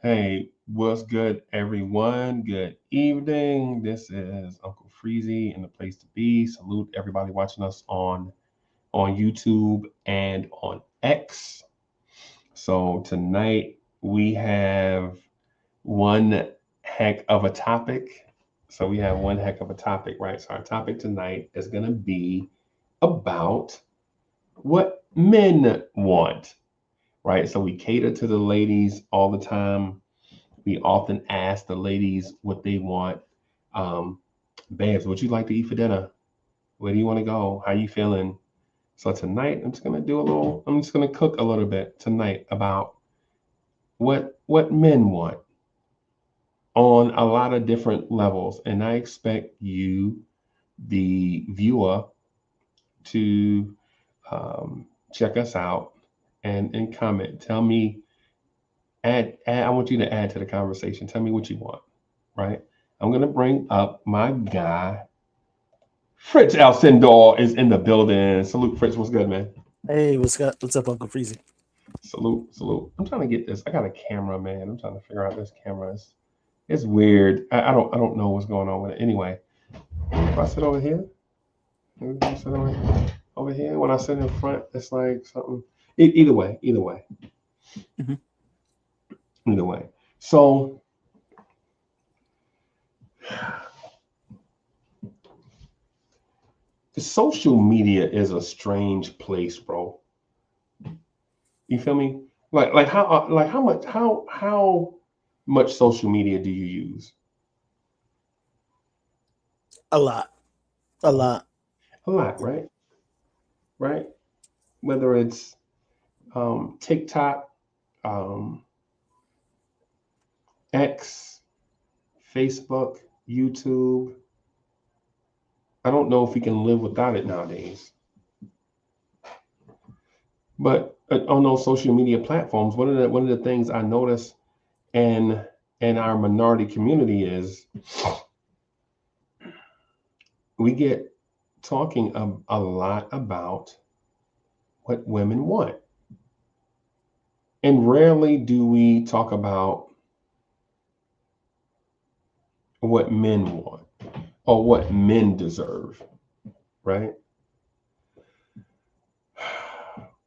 Hey, what's good, everyone? Good evening. This is Uncle Freezy and the place to be. Salute everybody watching us on YouTube and on X. So tonight we have one heck of a topic. So we have one heck of a topic, right? So our topic tonight is going to be about what men want, right? So we cater to the ladies all the time. We often ask the ladies what they want. Um, Babes, what you like to eat for dinner? Where do you want to go? How you feeling? So tonight, I'm just gonna cook a little bit tonight about what men want on a lot of different levels, and I expect you, the viewer, to check us out and comment. Tell me, add. I want you to add to the conversation. Tell me what you want, right? I'm gonna bring up my guy. Fritz Alcindor is in the building. Salute, Fritz. What's good, man? Hey, what's up, Uncle Freezy? Salute, salute. I'm trying to get this. I got a camera, man. I'm trying to figure out this camera. It's weird. I don't know what's going on with it. Anyway, if I sit over here, maybe if I sit over here. When I sit in front, it's like something. Either way, Mhm. either way. So social media is a strange place, bro. You feel me? Like how much social media do you use? A lot, a lot. A lot, right? Right? Whether it's TikTok, um, X, Facebook, YouTube. I don't know if we can live without it nowadays. But on those social media platforms, one of the things I notice in in our minority community is we get talking a lot about what women want, and rarely do we talk about what men want or what men deserve, right?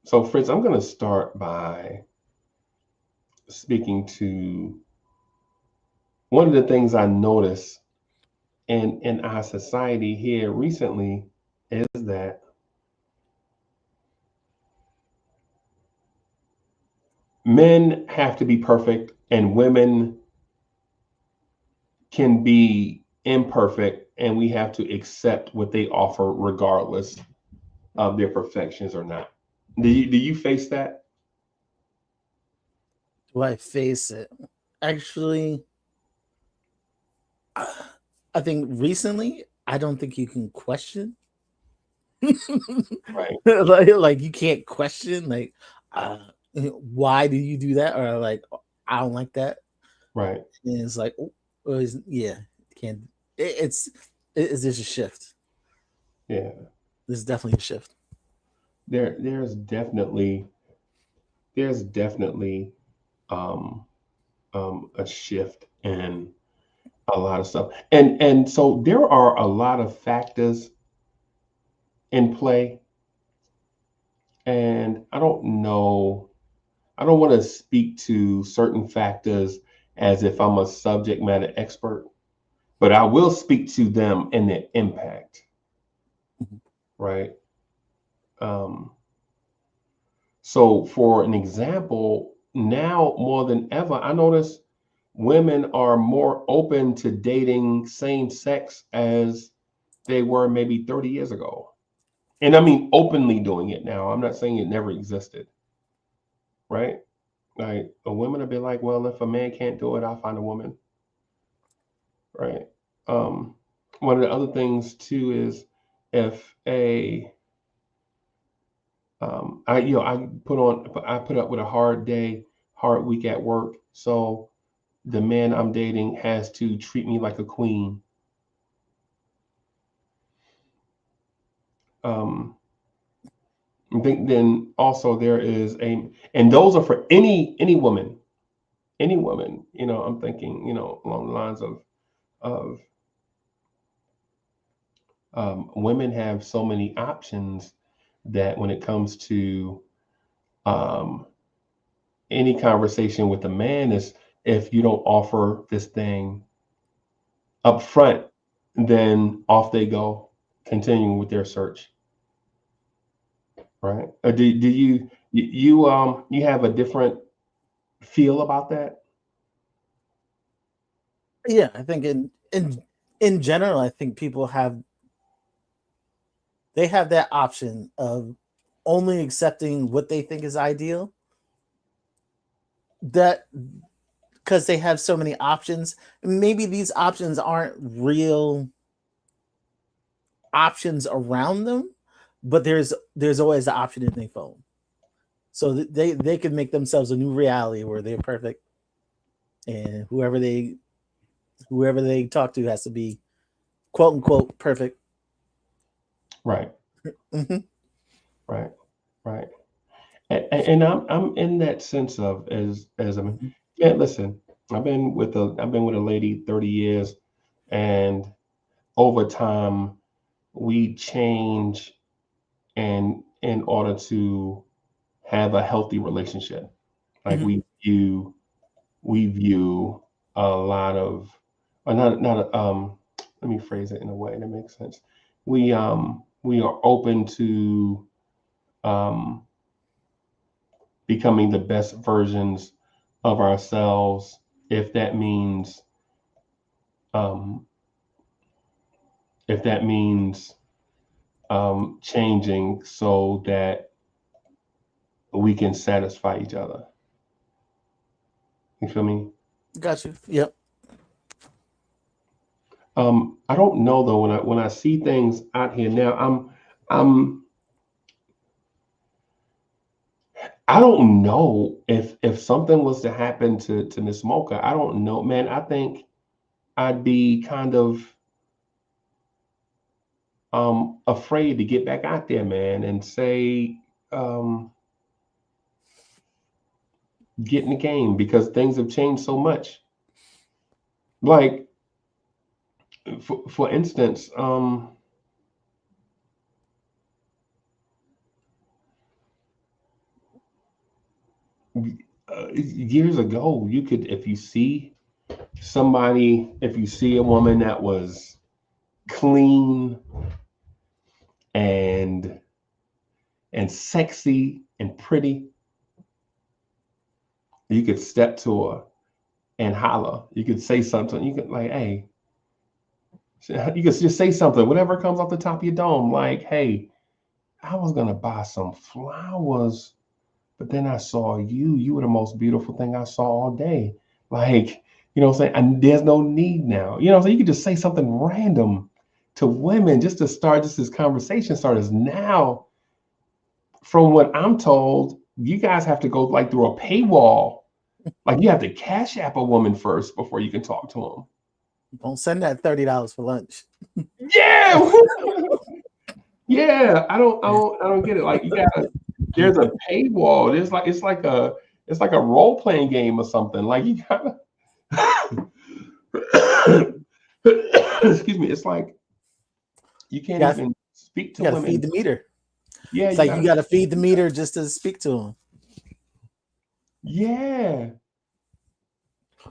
So, Fritz, I'm going to start by speaking to one of the things I noticed in our society here recently is that men have to be perfect and women can be imperfect, and we have to accept what they offer regardless of their perfections or not. Do you face that? Do I face it? Actually, I think recently, I don't think you can question. Right, like you can't question uh why do you do that, or like I don't like that. right. And it's like yeah, can't. It's there's a shift. Yeah. There's definitely a shift. There's definitely um, a shift in a lot of stuff, and so there are a lot of factors in play, and I don't know. I don't want to speak to certain factors as if I'm a subject matter expert, but I will speak to them and their impact, Mhm. right? Um, so, for an example, now more than ever, I notice women are more open to dating same sex as they were maybe 30 years ago. And I mean, openly doing it now. I'm not saying it never existed, right? Like a woman would be like, well, if a man can't do it, I'll find a woman, right? Um, One of the other things too is if a I put up with a hard day, hard week at work, so the man I'm dating has to treat me like a queen. Um, I think then also there is a, and those are for any woman, any woman, I'm thinking, along the lines of women have so many options that when it comes to um, any conversation with a man, is if you don't offer this thing up front, then off they go, continuing with their search, right? Or do you have a different feel about that? Yeah, I think in general, I think people have that option of only accepting what they think is ideal. That because they have so many options, maybe these options aren't real options around them, but there's always the option in their phone. So they can make themselves a new reality where they're perfect, and whoever they talk to has to be quote unquote perfect. Right, Hmm. right, right. And I'm in that sense of as a yeah. Listen, I've been with a lady 30 years, and over time we change, and in order to have a healthy relationship, like Hmm. we view a lot of, or not let me phrase it in a way that makes sense. We are open to um becoming the best versions of ourselves, if that means um if that means changing so that we can satisfy each other. You feel me? Got you. Yep. I don't know though, when I see things out here now, I'm I don't know if something was to happen to Miss Mocha. I don't know, man. I think I'd be kind of afraid to get back out there, man, and say um get in the game because things have changed so much. Like for instance, years ago, you could, if you see a woman that was clean and sexy and pretty, you could step to her and holler. You could say something. You could like, hey, you could just say something, whatever comes off the top of your dome. Like, hey, I was gonna buy some flowers, but then I saw you. You were the most beautiful thing I saw all day. Like, what I'm saying? And there's no need now. You know what I'm saying? You could just say something random to women just to start just this conversation starters. Now, from what I'm told, you guys have to go like through a paywall. Like you have to cash app a woman first before you can talk to them. Don't send that $30 for lunch. Yeah. Yeah, I don't get it. Like you gotta, there's a paywall. It's like a role playing game or something. Like you gotta, excuse me. It's like you You can't got even speak you to got to feed women. the meter. Yeah, It's you like you gotta. got to feed the meter just to speak to them. Yeah,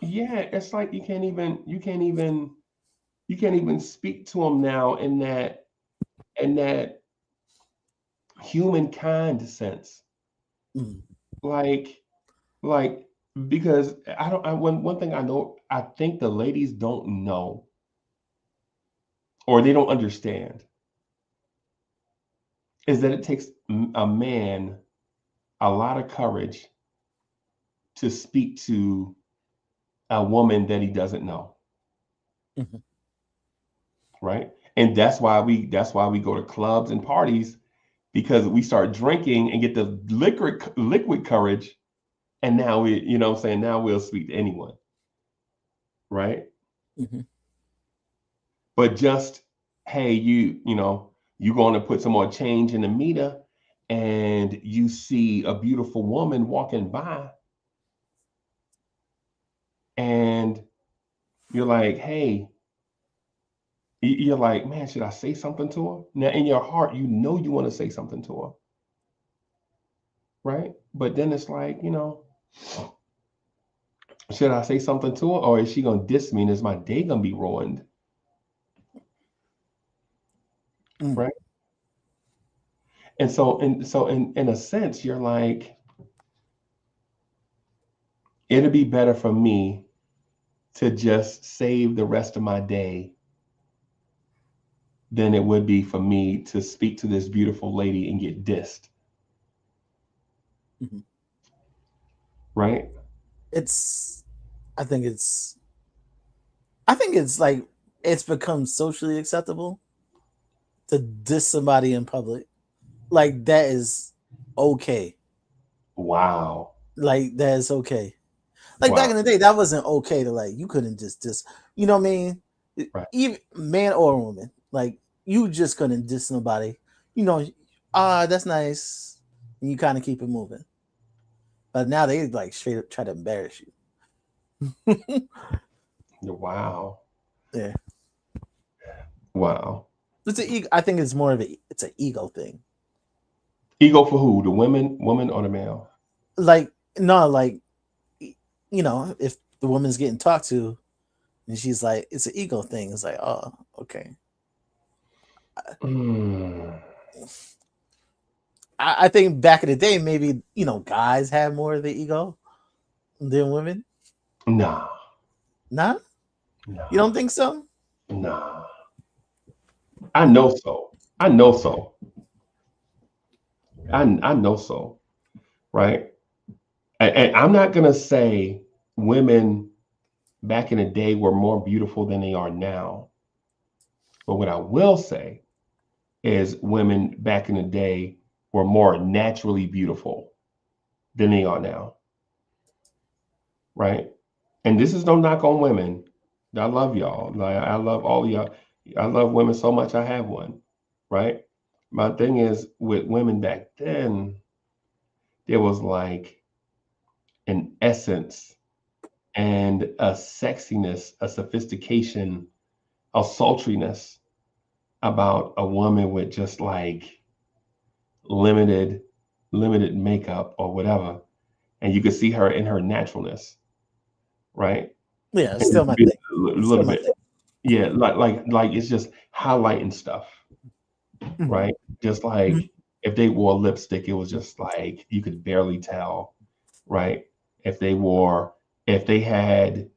yeah. It's like you can't even speak to them now in that humankind sense. Mm. Like like because I don't. One thing I know, I think the ladies don't know, or they don't understand, is that it takes a man a lot of courage to speak to a woman that he doesn't know, Mhm. right? And that's why we go to clubs and parties, because we start drinking and get the liquid courage, and now what I'm saying, now we'll speak to anyone, right? Mhm. But just, hey, you going to put some more change in the meter, and you see a beautiful woman walking by, You're like, hey, you're like, man, should I say something to her? Now, in your heart, you know you want to say something to her, right? But then it's like, should I say something to her, or is she gonna diss me and is my day gonna be ruined, Mm. right? And so in a sense, you're like, it'd be better for me to just save the rest of my day than it would be for me to speak to this beautiful lady and get dissed, Mhm. right? It's, I think it's, I think it's like it's become socially acceptable to diss somebody in public. Like that is okay. Wow. Like that is okay. Like back Wow. in the day, that wasn't okay to like you couldn't just diss. You know what I mean? Right. Even man or woman, like you just couldn't diss somebody. You know, that's nice. And you kind of keep it moving. But now they like straight up try to embarrass you. Wow. Yeah, Wow. it's an ego. I think it's more of it's an ego thing. Ego for who? The woman or the male? Like no, like if the woman's getting talked to and she's like, it's an ego thing. It's like, oh, okay. Mm. I think back in the day, maybe guys had more of the ego than women. Nah. Nah, you Nah. don't think so? Nah. I know so. I know so. I know so. Right. And I'm not gonna say women back in the day were more beautiful than they are now. But what I will say is women back in the day were more naturally beautiful than they are now. Right. And this is no knock on women. I love y'all. Like I love all of y'all. I love women so much I have one. Right. My thing is with women back then, there was like an essence and a sexiness, a sophistication, a sultriness about a woman with just like limited limited makeup or whatever, and you could see her in her naturalness, right? Yeah, it's And still my a thing. It's still little my bit, thing. yeah, like it's just highlighting stuff, Mhm. right? Just Mhm. like if they wore lipstick, it was just like you could barely tell, right? If they wore, if they had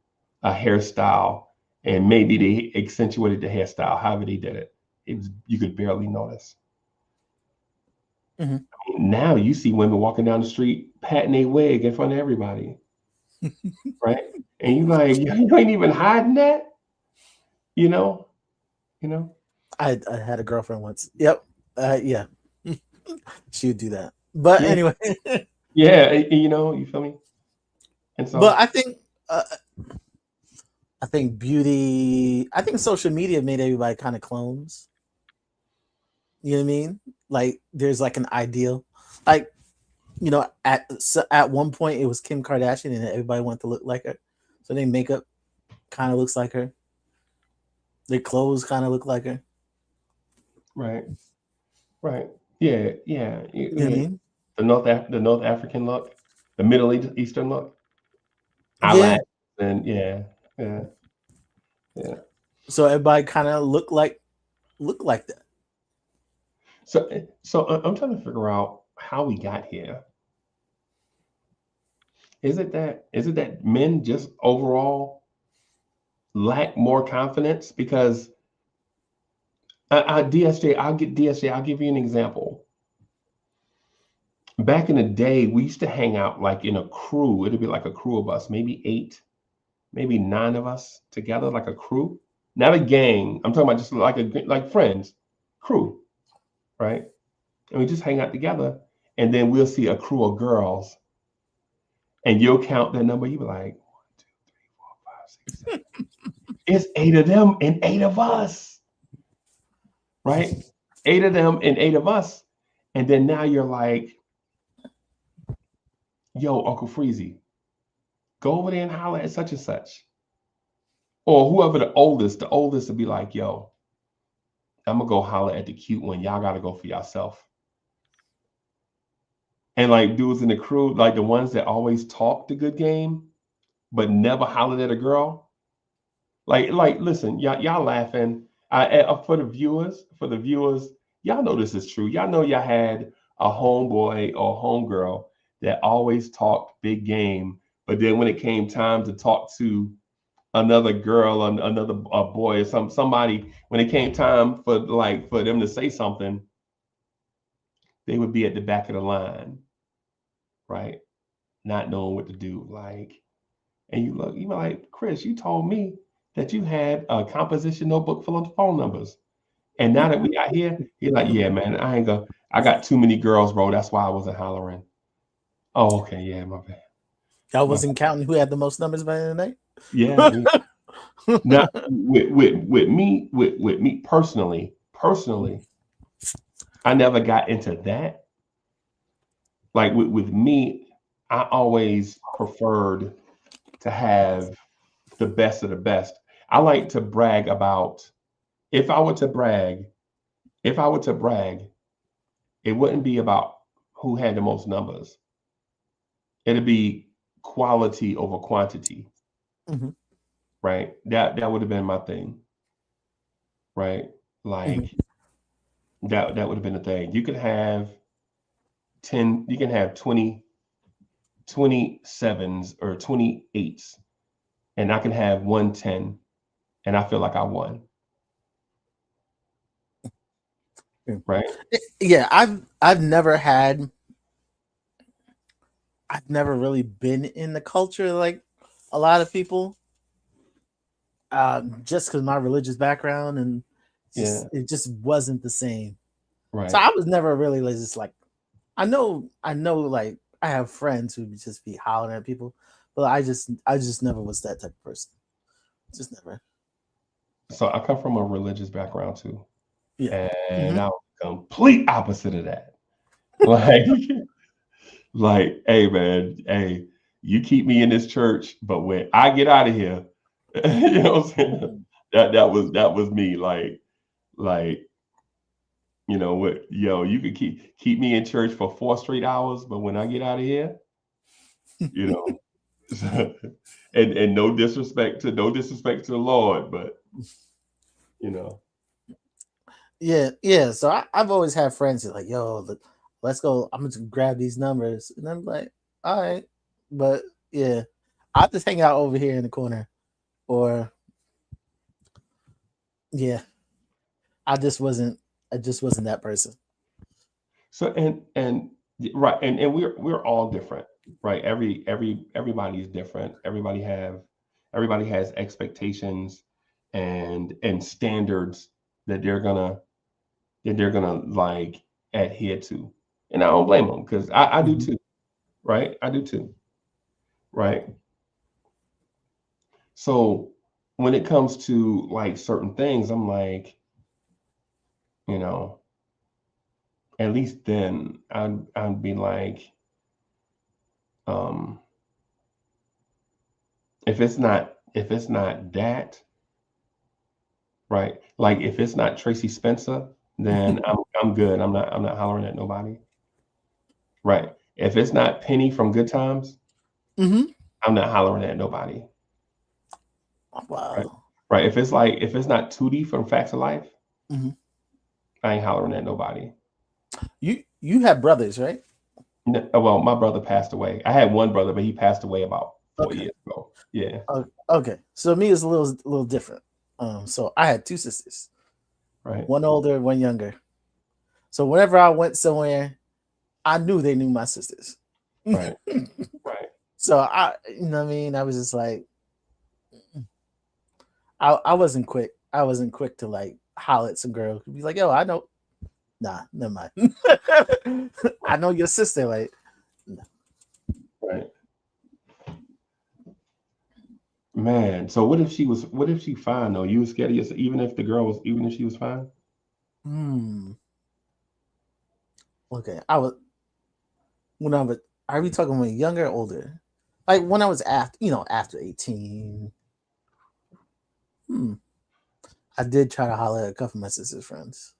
a hairstyle and maybe they accentuated the hairstyle, however they did it, it was you could barely notice. Mhm. Now you see women walking down the street patting a wig in front of everybody, right? And you like you ain't even hiding that, you know, you know. I had a girlfriend once. Yep. Yeah, she would do that. But Yeah, anyway, yeah, you feel me? And but so, uh, I think beauty. I think social media made everybody kind of clones. You know what I mean? Like there's like an ideal, like at one point it was Kim Kardashian and everybody wanted to look like her, so their makeup kind of looks like her, their clothes kind of look like her. right, right, yeah, yeah, You know what I mean? the North African look, the Middle Eastern look, Yeah. eyelash, and yeah, yeah, yeah. So everybody kind of look like that. So I'm trying to figure out how we got here. Is it that men just overall lack more confidence? Because DSJ, I'll get DSJ. I'll give you an example. Back in the day, we used to hang out like in a crew. It'd be like a crew of us, maybe eight, maybe nine of us together, like a crew, not a gang. I'm talking about just like friends, crew, right? And we just hang out together, and then we'll see a crew of girls, and you'll count that number. You be like, 1, 2, 3, 4, 5, 6, 7. It's eight of them and eight of us, right? Eight of them and eight of us, and then now you're like, yo, Uncle Freezy, go over there and holler at such and such. or whoever the oldest would be like, yo, I'm gonna go holler at the cute one. Y'all gotta go for yourself. And like dudes in the crew, like the ones that always talk the good game, but never hollered at a girl. Listen, y'all laughing. For the viewers, y'all know this is true. Y'all know y'all had a homeboy or homegirl that always talked big game, but then when it came time to talk to another girl or another boy or somebody, when it came time for them to say something, they would be at the back of the line, right? Not knowing what to do. And you like, Chris, you told me that you had a composition notebook full of phone numbers. And now that we got here, he's like, yeah, man, I got too many girls, bro. That's why I wasn't hollering. Oh, okay, yeah, my bad. Y'all wasn't counting who had the most numbers by the night? Yeah. Now with me personally, I never got into that. Like with me, I always preferred to have the best of the best. I like to brag about if I were to brag, if I were to brag, it wouldn't be about who had the most numbers. It'd be quality over quantity, Mm-hmm. right? That would have been my thing, right? Like that would have been the thing. You could have 10, you can have 27s or 28s, and I can have 110, and I feel like I won, right? Yeah, I've never had, I've never really been in the culture like a lot of people. Just because my religious background and Yeah, it just wasn't the same. So right. I was never really like, just like, I know, like I have friends who just be hollering at people, but I just never was that type of person. Just never. So I come from a religious background too, Yeah. and Mm-hmm. I was complete opposite of that. Like, like, hey man, hey, you keep me in this church, but when I get out of here, you know what I'm saying? That was me. Like, what, yo, you could keep me in church for 4 straight hours, but when I get out of here, you know, and no disrespect to the Lord, but you know, Yeah, yeah. So I've always had friends who are like, yo, let's go. I'm gonna grab these numbers, and I'm like, all right, but yeah, I'll just hang out over here in the corner, or yeah, I just wasn't. I just wasn't that person. so and right, and we're all different, right? Everybody's different. Everybody has expectations and standards that they're gonna like adhere to, and I don't blame them because I do Mm-hmm. too, right? I do too, right? So when it comes to like certain things, I'm like, you know, at least then I'd be like, um, if it's not that, right? Like if it's not Tracy Spencer, then I'm good. I'm not hollering at nobody. Right. If it's not Penny from Good Times, Mm-hmm. I'm not hollering at nobody. Right. Wow. Right. If it's not Tootie from Facts of Life, Mm-hmm. I ain't hollering at nobody. You have brothers, right? Well, my brother passed away. I had one brother, but he passed away about four Okay. years ago. Yeah. Okay. So me is a little different. So I had two sisters, Right. one older, one younger. So whenever I went somewhere, I knew they knew my sisters. Right. Right. So you know what I mean? I was just like, I wasn't quick. I wasn't quick to like holler at some girl. Be like, yo, I know. Nah, never mind. I know your sister. Like, nah. Right. Man, so what if she fine though? You was scared of yourself, even if she was fine? Hmm. Okay. I was when I was. Are we talking when younger or older? Like when I was after 18. I did try to holler at a couple of my sister's friends.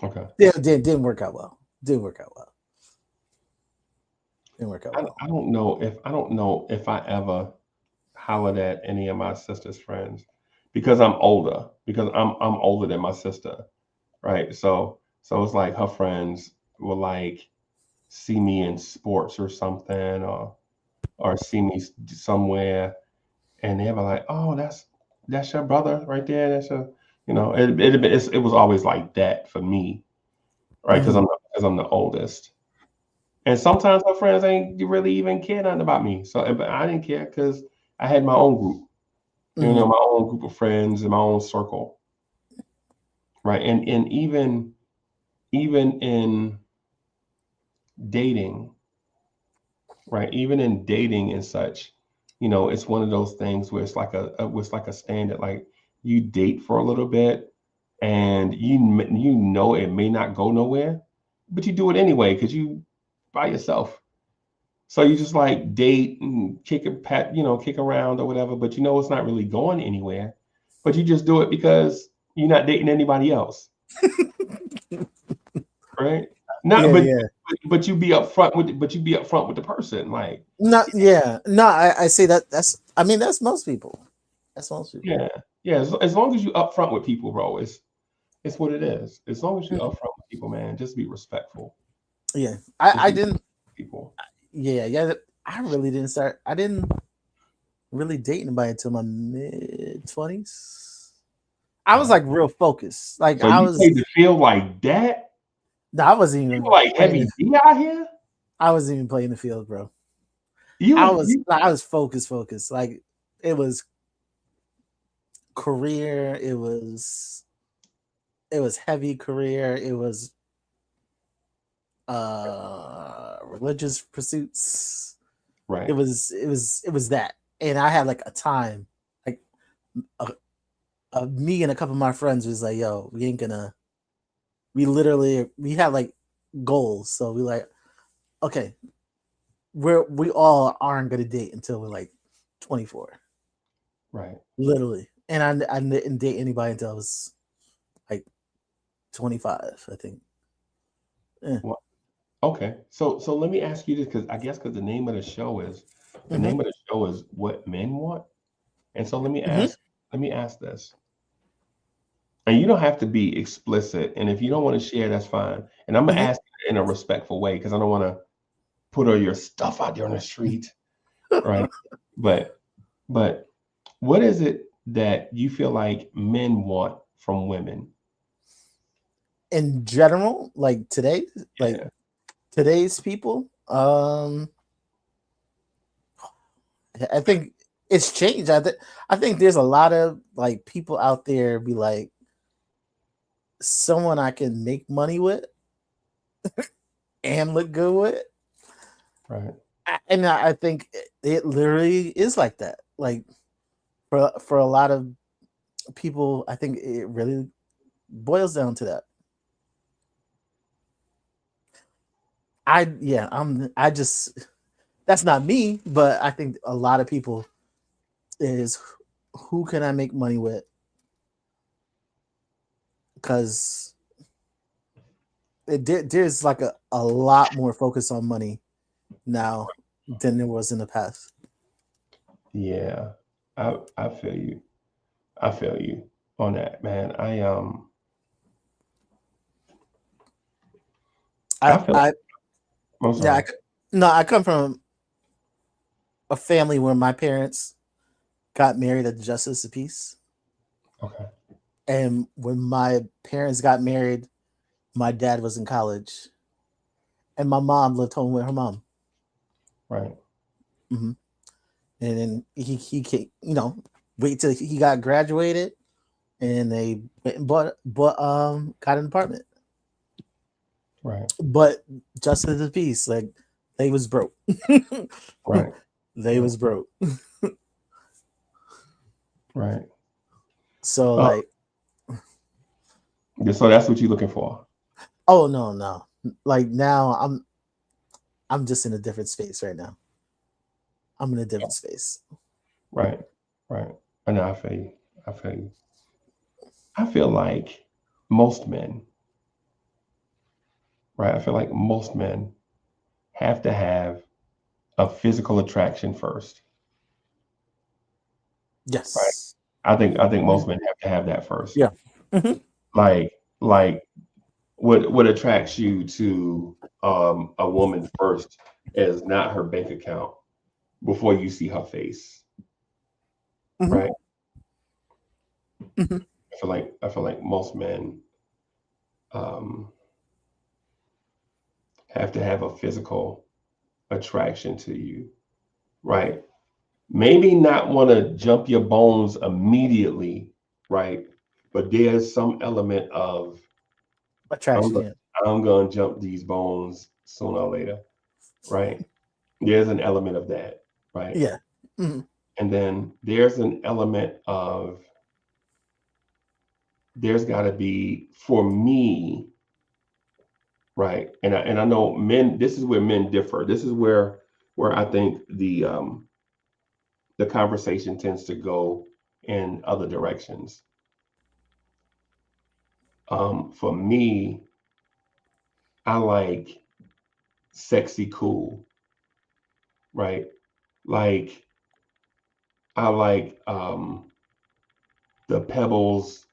Okay. Yeah, didn't work out well. Didn't work out well. Didn't work out well. I don't know if I ever hollered at any of my sister's friends because I'm older. Because I'm older than my sister, right? So it's like her friends will like see me in sports or something, or see me somewhere, and they were like, "Oh, that's your brother right there. That's your," it was always like that for me, right? Mhm. Because I'm the oldest. And sometimes her friends ain't really even care nothing about me. So, but I didn't care because I had my own group, Mhm. my own group of friends and my own circle, right? And even in dating, right? Even in dating and such, it's one of those things where it's like a standard. Like you date for a little bit, and you know it may not go nowhere, but you do it anyway because you by yourself. So you just like date and kick around or whatever, but it's not really going anywhere. But you just do it because you're not dating anybody else, right? Not, Yeah, but yeah. but you be upfront with the person, like, No, yeah. No, I say that I mean that's most people. That's most people. yeah, yeah. As long as you upfront with people, bro, it's what it is. As long as you Mhm. upfront with people, man, just be respectful. Yeah. Just I be didn't people. yeah. I really didn't start. I didn't really date anybody until my mid-20s. I was Wow. like real focused. Like So you played the field like that? no, I wasn't You were even like playing heavy D out here? I wasn't even playing the field, bro. You was you I was focused. Like it was career, it was heavy career, it was religious pursuits. right, It was that. And I had like a time, like me and a couple of my friends was like, yo, we ain't gonna we had like goals. So we like, okay, we all aren't gonna date until we're like 24. right. Literally. And I didn't date anybody until I was like 25, I think. Yeah. Well, okay. So let me ask you this, because the name of the Mm-hmm. name of the show is What Men Want. And so Mm-hmm. let me ask this. And you don't have to be explicit. And if you don't want to share, that's fine. And I'm gonna Mm-hmm. ask in a respectful way because I don't want to put all your stuff out there on the street, right? But but what is it that you feel like men want from women? In general, like Yeah, today's people, I think it's changed. I think there's a lot of like people out there be like someone I can make money with and look good with. right. And I think it literally is like that. Like for a lot of people, I think it really boils down to that. I just that's not me, but I think a lot of people is who can I make money with? Because there's like a lot more focus on money now than there was in the past. Yeah. I feel you. I feel you on that, man. I feel I I'm yeah, sorry. no, I come from a family where my parents got married at the Justice of Peace. Okay. And when my parents got married, my dad was in college, and my mom lived home with her mom. Right. Hmm. And then he came, wait till he got graduated, and they went and got an apartment. Right. But justice of the peace, like they was broke. Right. They Right. was broke. Right. So Uh, like, so that's what you're looking for. oh no. Like now I'm just in a different space right now. I'm in a different space. Right. Right. I know, I feel you. I feel you. I feel like most men, right? I feel like most men have to have a physical attraction first, right? Yes. I think Mhm. most men have to have that first. Yeah. Mhm. Like what attracts you to a woman first is not her bank account before you see her face, Mhm. right? Mhm. I feel like most men um, have to have a physical attraction to you, right? Maybe not want to jump your bones immediately, right? But there's some element of I'm Attraction. gonna, Yeah. I'm gonna jump these bones sooner or later, right? There's an element of that, right? Yeah. Mhm. And then there's an element of there's got to be for me, right? And I know men. This is where men differ. This is where I think the conversation tends to go in other directions. For me, I like sexy cool, right? Like I like the Pebbles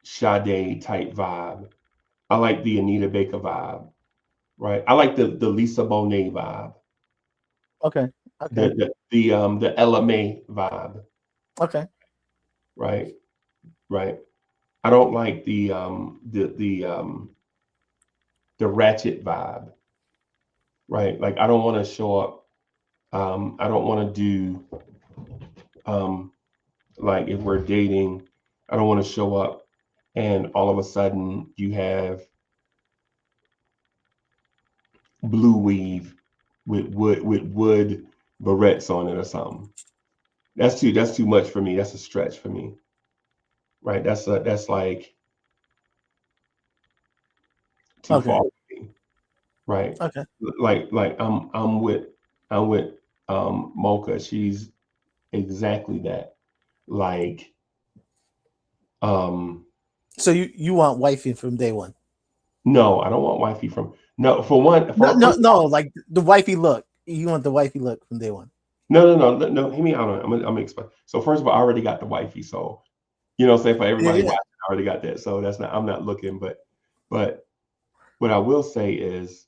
Sade type vibe. I like the Anita Baker vibe, right? I like the Lisa Bonet vibe, Okay. Okay. the Ella May vibe, Okay. right? Right. I don't like the ratchet vibe, right? Like I don't want to show up. I don't want to do um, like if we're dating, I don't want to show up and all of a sudden you have blue weave with wood barrettes on it or something. That's too much for me. That's a stretch for me, right? That's like too Okay. far away, right? Okay. Like I'm with Mocha. She's exactly that. Like um So you want wifey from day one? no, I don't want wifey from no for one No, for no, first of no. all, Like the wifey look. You want the wifey look from day one? no. Hear me out on it. I'm gonna explain. So first of all, I already got the wifey. So you know, what I'm saying for Yeah. everybody Yeah. watching, I already got that. So that's not. I'm not looking, but what I will say is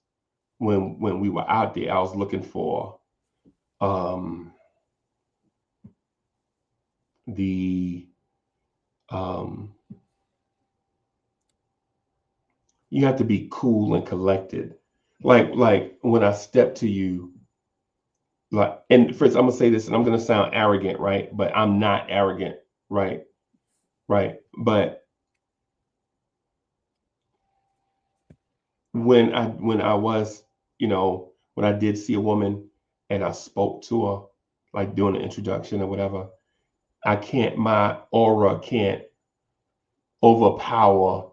when we were out there, I was looking for um the um you have to be cool and collected. Like when I step to you, like and Fritz, I'm gonna say this and I'm gonna sound arrogant, right? But I'm not arrogant, right? Right. But when I was, when I did see a woman and I spoke to her, like doing an introduction or whatever, I can't my aura can't overpower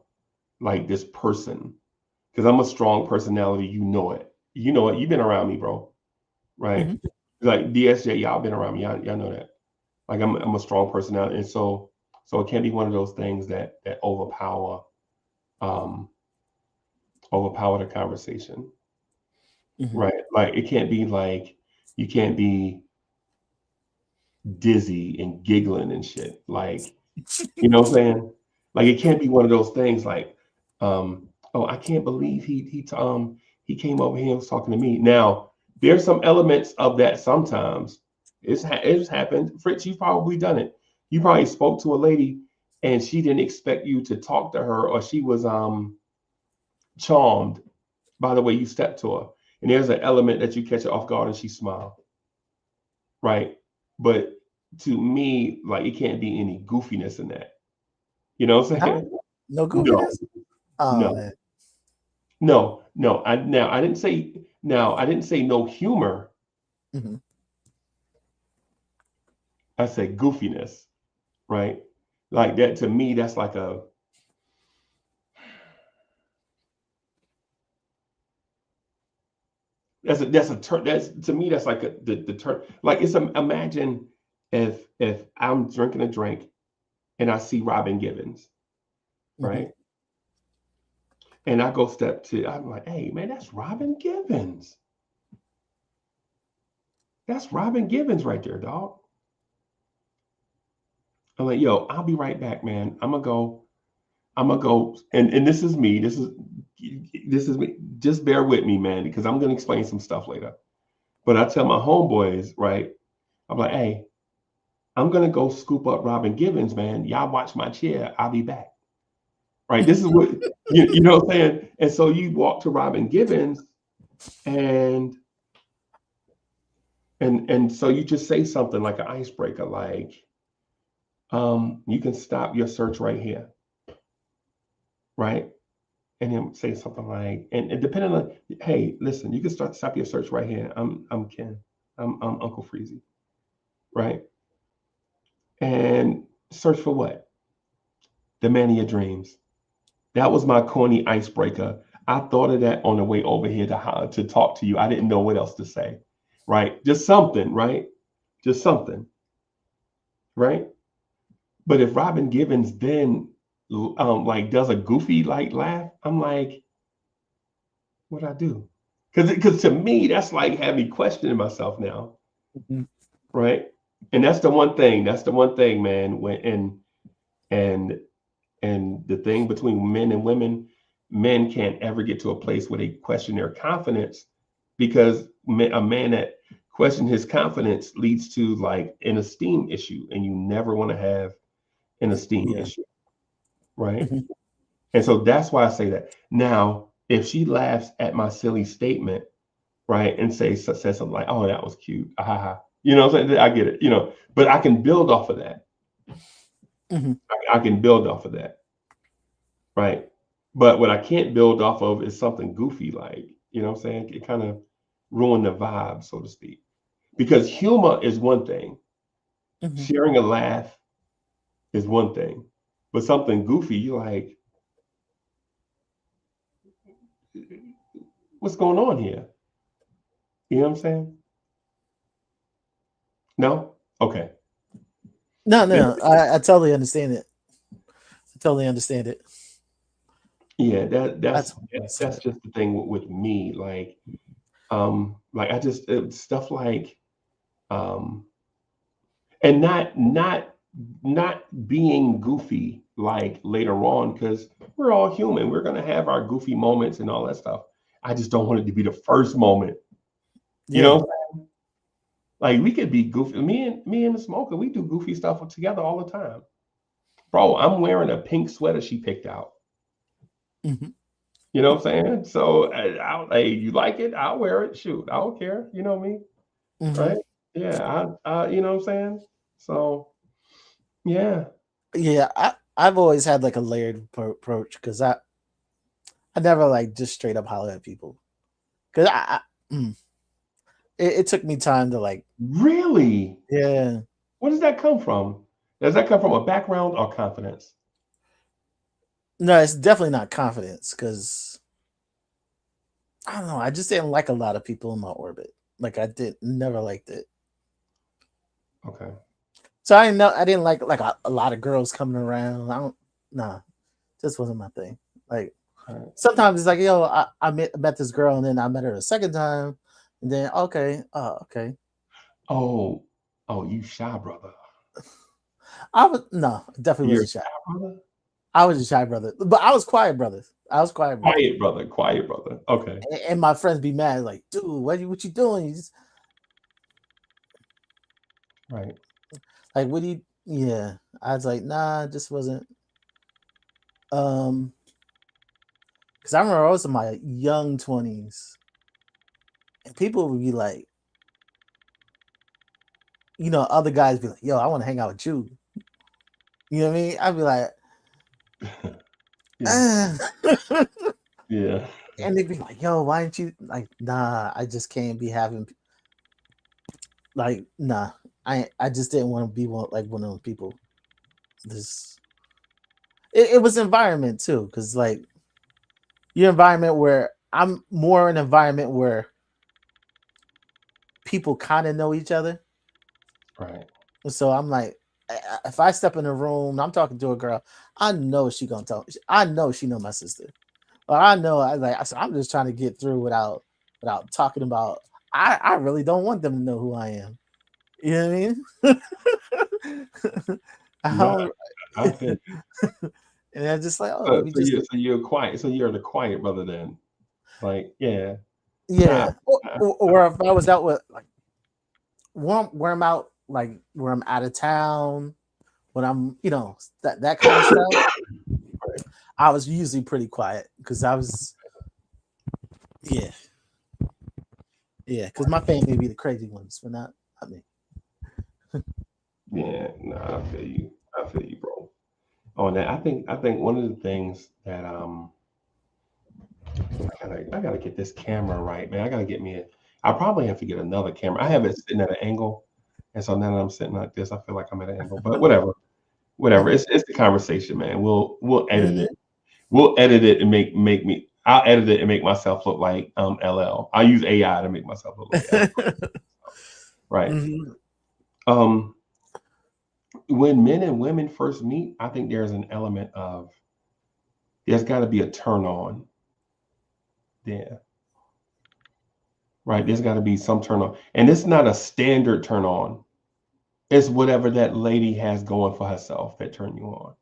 like this person. Because I'm a strong personality, you know it. You know it. You've been around me, bro. Right? Mhm. Like DSJ, y'all been around me. Y'all know that. Like I'm a strong personality. And so it can't be one of those things that um overpower the conversation. Mhm. Right. Like it can't be like you can't be dizzy and giggling and shit. Like, you know what I'm saying? Like it can't be one of those things like, oh, I can't believe he came over here and was talking to me. Now, there's some elements of that sometimes. It's happened. Fritz, you've probably done it. You probably spoke to a lady and she didn't expect you to talk to her, or she was charmed by the way you stepped to her. And there's an element that you catch her off guard and she smiled. Right? But to me, like it can't be any goofiness in that. You know what I'm Huh? saying? No No, goofiness. Oh no, man. no. I didn't say no humor. Mhm. I said goofiness, right? Like that to me, that's like that's a term that's to me that's like the term like it's imagine if I'm drinking a drink and I see Robin Givens, Mm-hmm. right? And I go step to, I'm like, hey man, that's Robin Givens. That's Robin Givens right there, dog. I'm like, yo, I'll be right back, man. I'm gonna go, and this is me. This is me. Just bear with me, man, because I'm gonna explain some stuff later. But I tell my homeboys, right? I'm like, hey, I'm gonna go scoop up Robin Givens, man. Y'all watch my chair. I'll be back. Right. This is what you know what I'm saying? And so you walk to Robin Givens and and so you just say something like an icebreaker, like, you can stop your search right here, right? And then say something like, and depending on, hey, listen, you can stop your search right here. I'm Ken. I'm Uncle Freezy, right? And search for what? The man of your dreams. That was my corny icebreaker. I thought of that on the way over here to talk to you. I didn't know what else to say, right? Just something, right? Just something, right? But if Robin Givens then like does a goofy like laugh, I'm like, what I do? Because to me, that's like having me questioning myself now, Mm-hmm. right? And that's the one thing. That's the one thing, man. When and and the thing between men and women, men can't ever get to a place where they question their confidence because a man that questions his confidence leads to like an esteem issue, and you never want to have an esteem Yeah. issue, right? Mm-hmm. And so that's why I say that. Now, if she laughs at my silly statement, right, and says something like, "Oh, that was cute," ah, ha, ha. You know what I'm saying? I get it, you know, but I can build off of that. Mm-hmm. I can build off of that, right? But what I can't build off of is something goofy, like, you know what I'm saying? It kind of ruined the vibe, so to speak. Because humor is one thing, Mm-hmm. sharing a laugh is one thing, but something goofy, you're like, what's going on here? You know what I'm saying? No? Okay. No, no, I totally understand it. I totally understand it. Yeah, I that's totally understand that's it. just the thing with me. Like I just stuff like um and not being goofy like later on because we're all human. We're gonna have our goofy moments and all that stuff. I just don't want it to be the first moment. You Yeah. know, like we could be goofy. Me and the smoker, we do goofy stuff together all the time. Bro, I'm wearing a pink sweater she picked out. Mm-hmm. You know what I'm saying? So, hey, you like it? I'll wear it. Shoot, I don't care. You know me, Mm-hmm. right? Yeah, you know what I'm saying? So, yeah, Yeah, I've always had like a layered approach because I never like just straight up holler at people because mm, it took me time to like really. yeah. Where does that come from? Does that come from a background or confidence? No, it's definitely not confidence because I don't know. I just didn't like a lot of people in my orbit. Like I did never liked it. Okay. So I didn't know. I didn't like a lot of girls coming around. I don't. Nah, just wasn't my thing. Like All right. sometimes it's like, yo, I met this girl and then I met her a second time, and then okay, okay. Oh, oh, you shy brother. I was no, definitely You're a wasn't shy. shy brother. I was a shy brother, but I was quiet brother. I was quiet brother, Quiet brother. Quiet brother. Okay. and my friends be mad, like, dude, what you doing? You just, Right. like, what do you? Yeah, I was like, nah, it just wasn't. Um, because I remember I was in my young 20s, and people would be like, other guys be like, yo, I want to hang out with you. You know what I mean? I'd be like, Yeah. ah. Yeah. And they'd be like, yo, why didn't you like? Nah, I just can't be having like, nah. I just didn't want to be one of those people. This it was environment too, because like your environment where I'm more an environment where people kind of know each other. Right. So I'm like, if I step in a room, I'm talking to a girl, I know she gonna tell. I know she know my sister. Or I know I'm just trying to get through without talking about. I really don't want them to know who I am. You know what I mean? I No, don't, I feel and I'm just like, oh, so, let me so just you're quiet. So you're the quiet brother then. Like, yeah. Nah, yeah. Or, I, or, or if I was out with like where I'm out, like where I'm out of town, when I'm that kind of stuff, I was usually pretty quiet because I was yeah because my family be the crazy ones, but not me. yeah, no, I feel you. I feel you, bro. On that, I think one of the things that I gotta get this camera right, man. I gotta get me a. I probably have to get another camera. I have it sitting at an angle, and so now that I'm sitting like this, I feel like I'm at an angle. But whatever, whatever. It's the conversation, man. We'll edit it. Mhm. We'll edit it and make me. I'll edit it and make myself look like LL. I'll use AI to make myself look like LL. Right. Mhm. Um, when men and women first meet, I think there's an element of there's got to be a turn on there, right? There's got to be some turn on, and it's not a standard turn on. It's whatever that lady has going for herself that turn you on,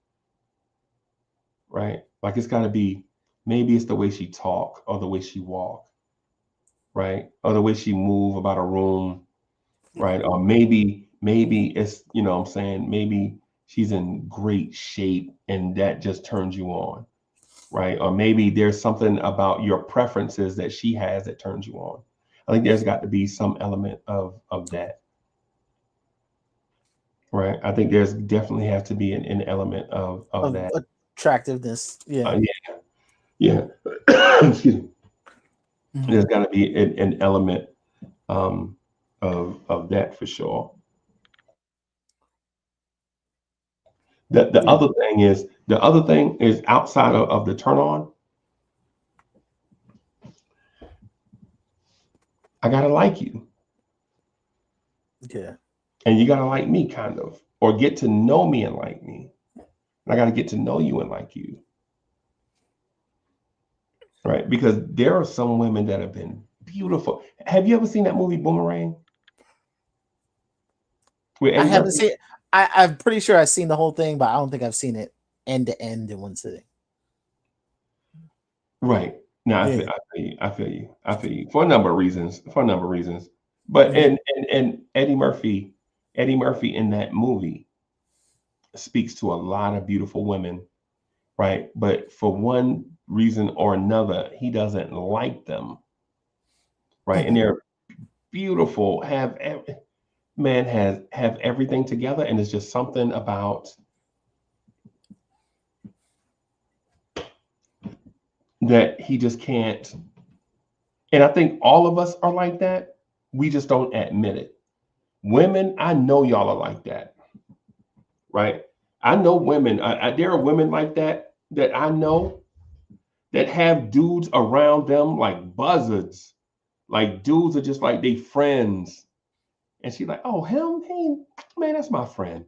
right? Like it's got to be maybe it's the way she talk or the way she walk, right? Or the way she move about a room, right? Or maybe it's what I'm saying maybe she's in great shape and that just turns you on, right? Or maybe there's something about your preferences that she has that turns you on. I think there's got to be some element of that, right? I think there's definitely has to be an element of Of that. attractiveness. Yeah. Yeah, yeah. Excuse me. There's Mhm. got to be an element um, of that for sure. Yeah. The other thing is outside of the turn on. I gotta like you, Yeah. and you gotta like me, kind of, or get to know me and like me. And I gotta get to know you and like you, right? Because there are some women that have been beautiful. Have you ever seen that movie Boomerang with I Eddie haven't Murphy? seen. I'm pretty sure I've seen the whole thing, but I don't think I've seen it end to end in one sitting. Right. No, Yeah. I feel you. I feel you. I feel you for a number of reasons. For a number of reasons. But Mhm. and Eddie Murphy in that movie speaks to a lot of beautiful women, right? But for one reason or another, he doesn't like them, right? And Mhm. they're beautiful, man has have everything together, and it's just something about that he just can't. And I think all of us are like that. We just don't admit it. Women, I know y'all are like that, right? I know women. There are women like that that I know that have dudes around them like buzzards. Like dudes are just like they friends. And she's like, oh, him? Hey, man, that's my friend.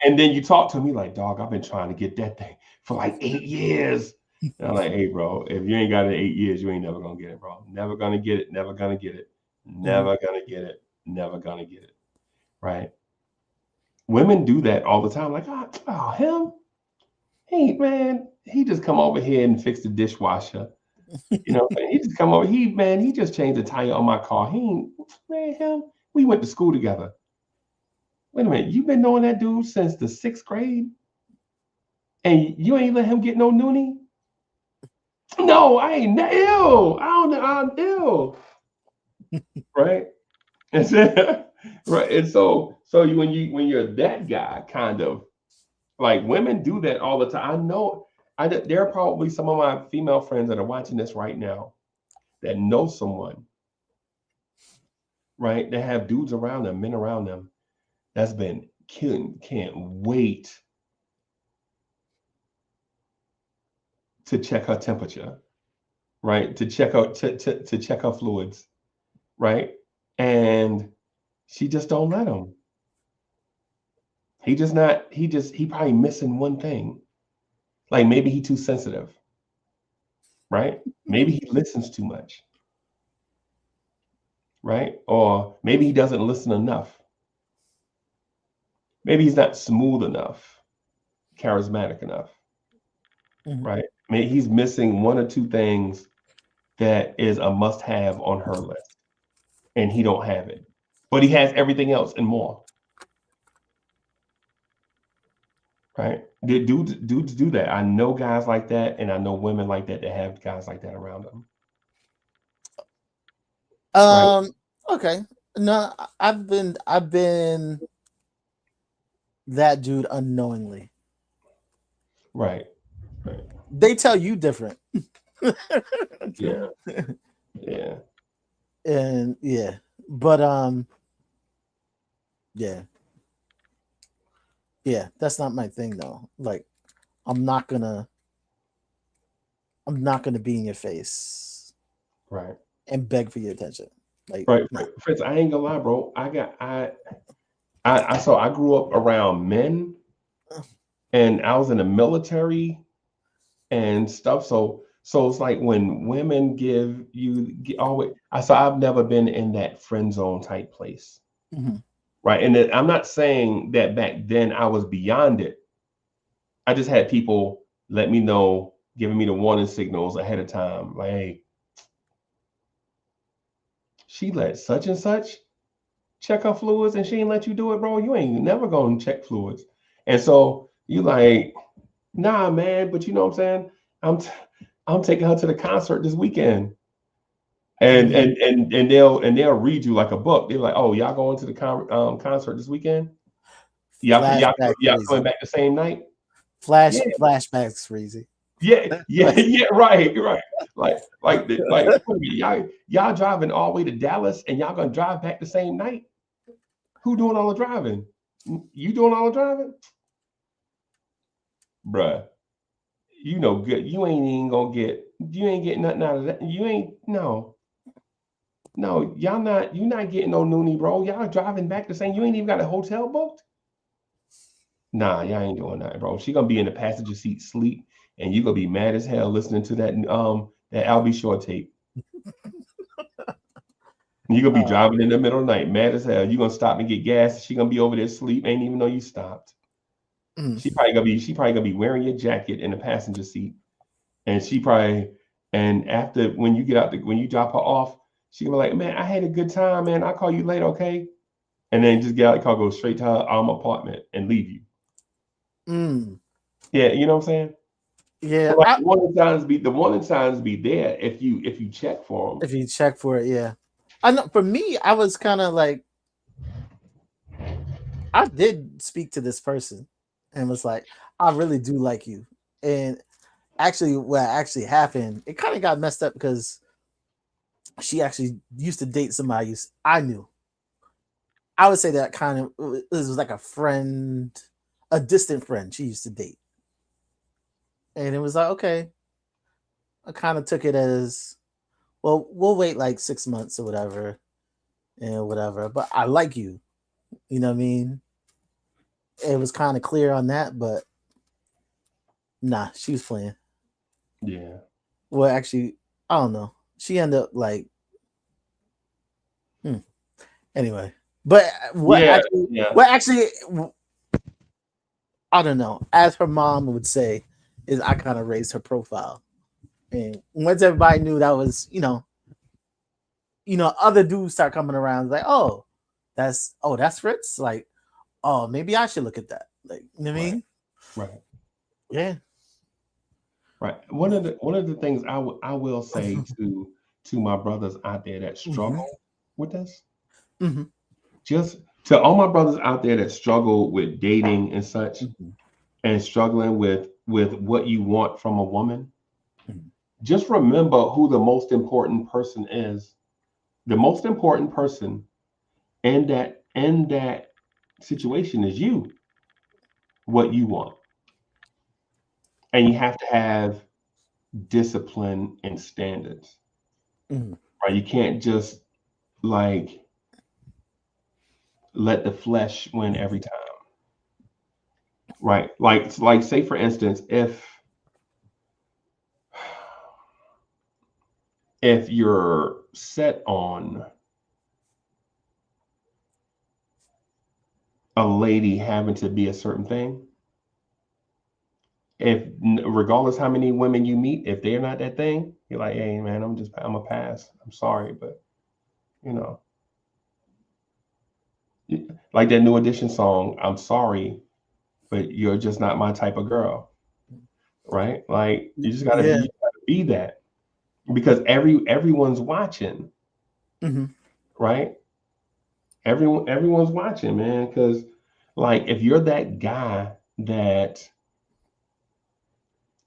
And then you talk to me like, dog, I've been trying to get that thing for like 8 years. And I'm like, hey, bro, if you ain't got it 8 years, you ain't never gonna get it, bro. Never gonna get it. Never gonna get it. Mhm. Never gonna get it. Never gonna get it. Right? Women do that all the time. Like, oh, him? Hey, man, he just come over here and fix the dishwasher. He just come over. He just changed the tire on my car. He ain't, man, him. We went to school together. Wait a minute, you've been knowing that dude since the sixth grade, and you ain't let him get no noonie? No, I ain't. Ew, I don't know. I'm ill, right? And so, right, and so when you're that guy, kind of like women do that all the time. I know. There are probably some of my female friends that are watching this right now that know someone, right? That have dudes around them, men around them, that's been killing, can't wait to check her temperature, right? To check out to check her fluids, right? And she just don't let them. He probably missing one thing. Like maybe he too sensitive, right? Maybe he listens too much, right? Or maybe he doesn't listen enough. Maybe he's not smooth enough, charismatic enough, Mhm. right? Maybe he's missing one or two things that is a must-have on her list, and he don't have it, but he has everything else and more, right? Dudes do that. I know guys like that, and I know women like that have guys like that around them, right? Okay. No, I've been that dude unknowingly. Right, right. They tell you different. Yeah, yeah, And yeah. But yeah. Yeah, that's not my thing though. Like I'm not gonna I'm not gonna be in your face right, and beg for your attention. Like right. no. Fritz, I ain't gonna lie, bro. I grew up around men, and I was in the military and stuff. So it's like when women give you always. I've never been in that friend zone type place, Mhm. right? And I'm not saying that back then I was beyond it. I just had people let me know, giving me the warning signals ahead of time, like, hey, she let such and such check her fluids and she ain't let you do it, bro. You ain't never gonna check fluids. And so you like, nah, man, but you know what I'm saying? I'm t- I'm taking her to the concert this weekend. And Mhm. they'll read you like a book. They're like, oh, y'all going to the concert this weekend? Flashback Y'all coming crazy. back the same night? Yeah, Flashbacks crazy. yeah, right, right. Y'all driving all the way to Dallas and y'all gonna drive back the same night? Who doing all the driving? You doing all the driving? Bruh, you know good. You ain't getting nothing out of that. You ain't, no, you not getting no noonie, bro. Y'all driving back the same. You ain't even got a hotel booked? Nah, y'all ain't doing that, bro. She gonna be in the passenger seat sleep, and you gonna be mad as hell listening to that Albie Shore tape. You gonna be Uh, driving in the middle of the night, mad as hell. You gonna stop and get gas. She gonna be over there asleep, ain't even know you stopped. mm, She probably gonna be wearing your jacket in the passenger seat, and she probably and after when you get out when you drop her off, she gonna be like, man, I had a good time, man. I'll call you later, okay? And then just get out the car, go straight to her apartment, and leave you. mm. Yeah, you know what I'm saying? So Yeah, like the warning signs be there if you check for them. if you check for it, yeah. I know for me, I was kind of like I did speak to this person and was like, I really do like you. And actually what actually happened, it kind of got messed up because she actually used to date somebody I knew. I would say that kind of it was like a friend, a distant friend she used to date. And it was like, okay, I kind of took it as, well, we'll wait like 6 months or whatever and whatever. But I like you. You know what I mean? It was kind of clear on that, but nah, she was playing. Yeah. Well, actually, I don't know. She ended up like, hmm. Anyway. But Yeah. Yeah. what actually, I don't know. As her mom would say, is I kind of raised her profile, and once everybody knew that was, other dudes start coming around like, that's Fritz. Like, oh, maybe I should look at that. Like, you know what I Right. mean? Right. Yeah. Right. One of the things I will say to my brothers out there that Hmm. struggle with this, Hmm. just to all my brothers out there that struggle with dating and such, Hmm. and struggling with what you want from a woman, Hmm. just remember who the most important person is. The most important person in that situation is you, what you want. And you have to have discipline and standards. Hmm. Right? You can't just like let the flesh win every time. right? Like say for instance, if you're set on a lady having to be a certain thing, if regardless how many women you meet, if they're not that thing, you're like, hey man, I'm a pass. I'm sorry, but you know, like that New Edition song, I'm sorry, but you're just not my type of girl, right? Like Yeah. you gotta be that because everyone's watching, Hmm. right? Everyone's watching, man. Because like if you're that guy that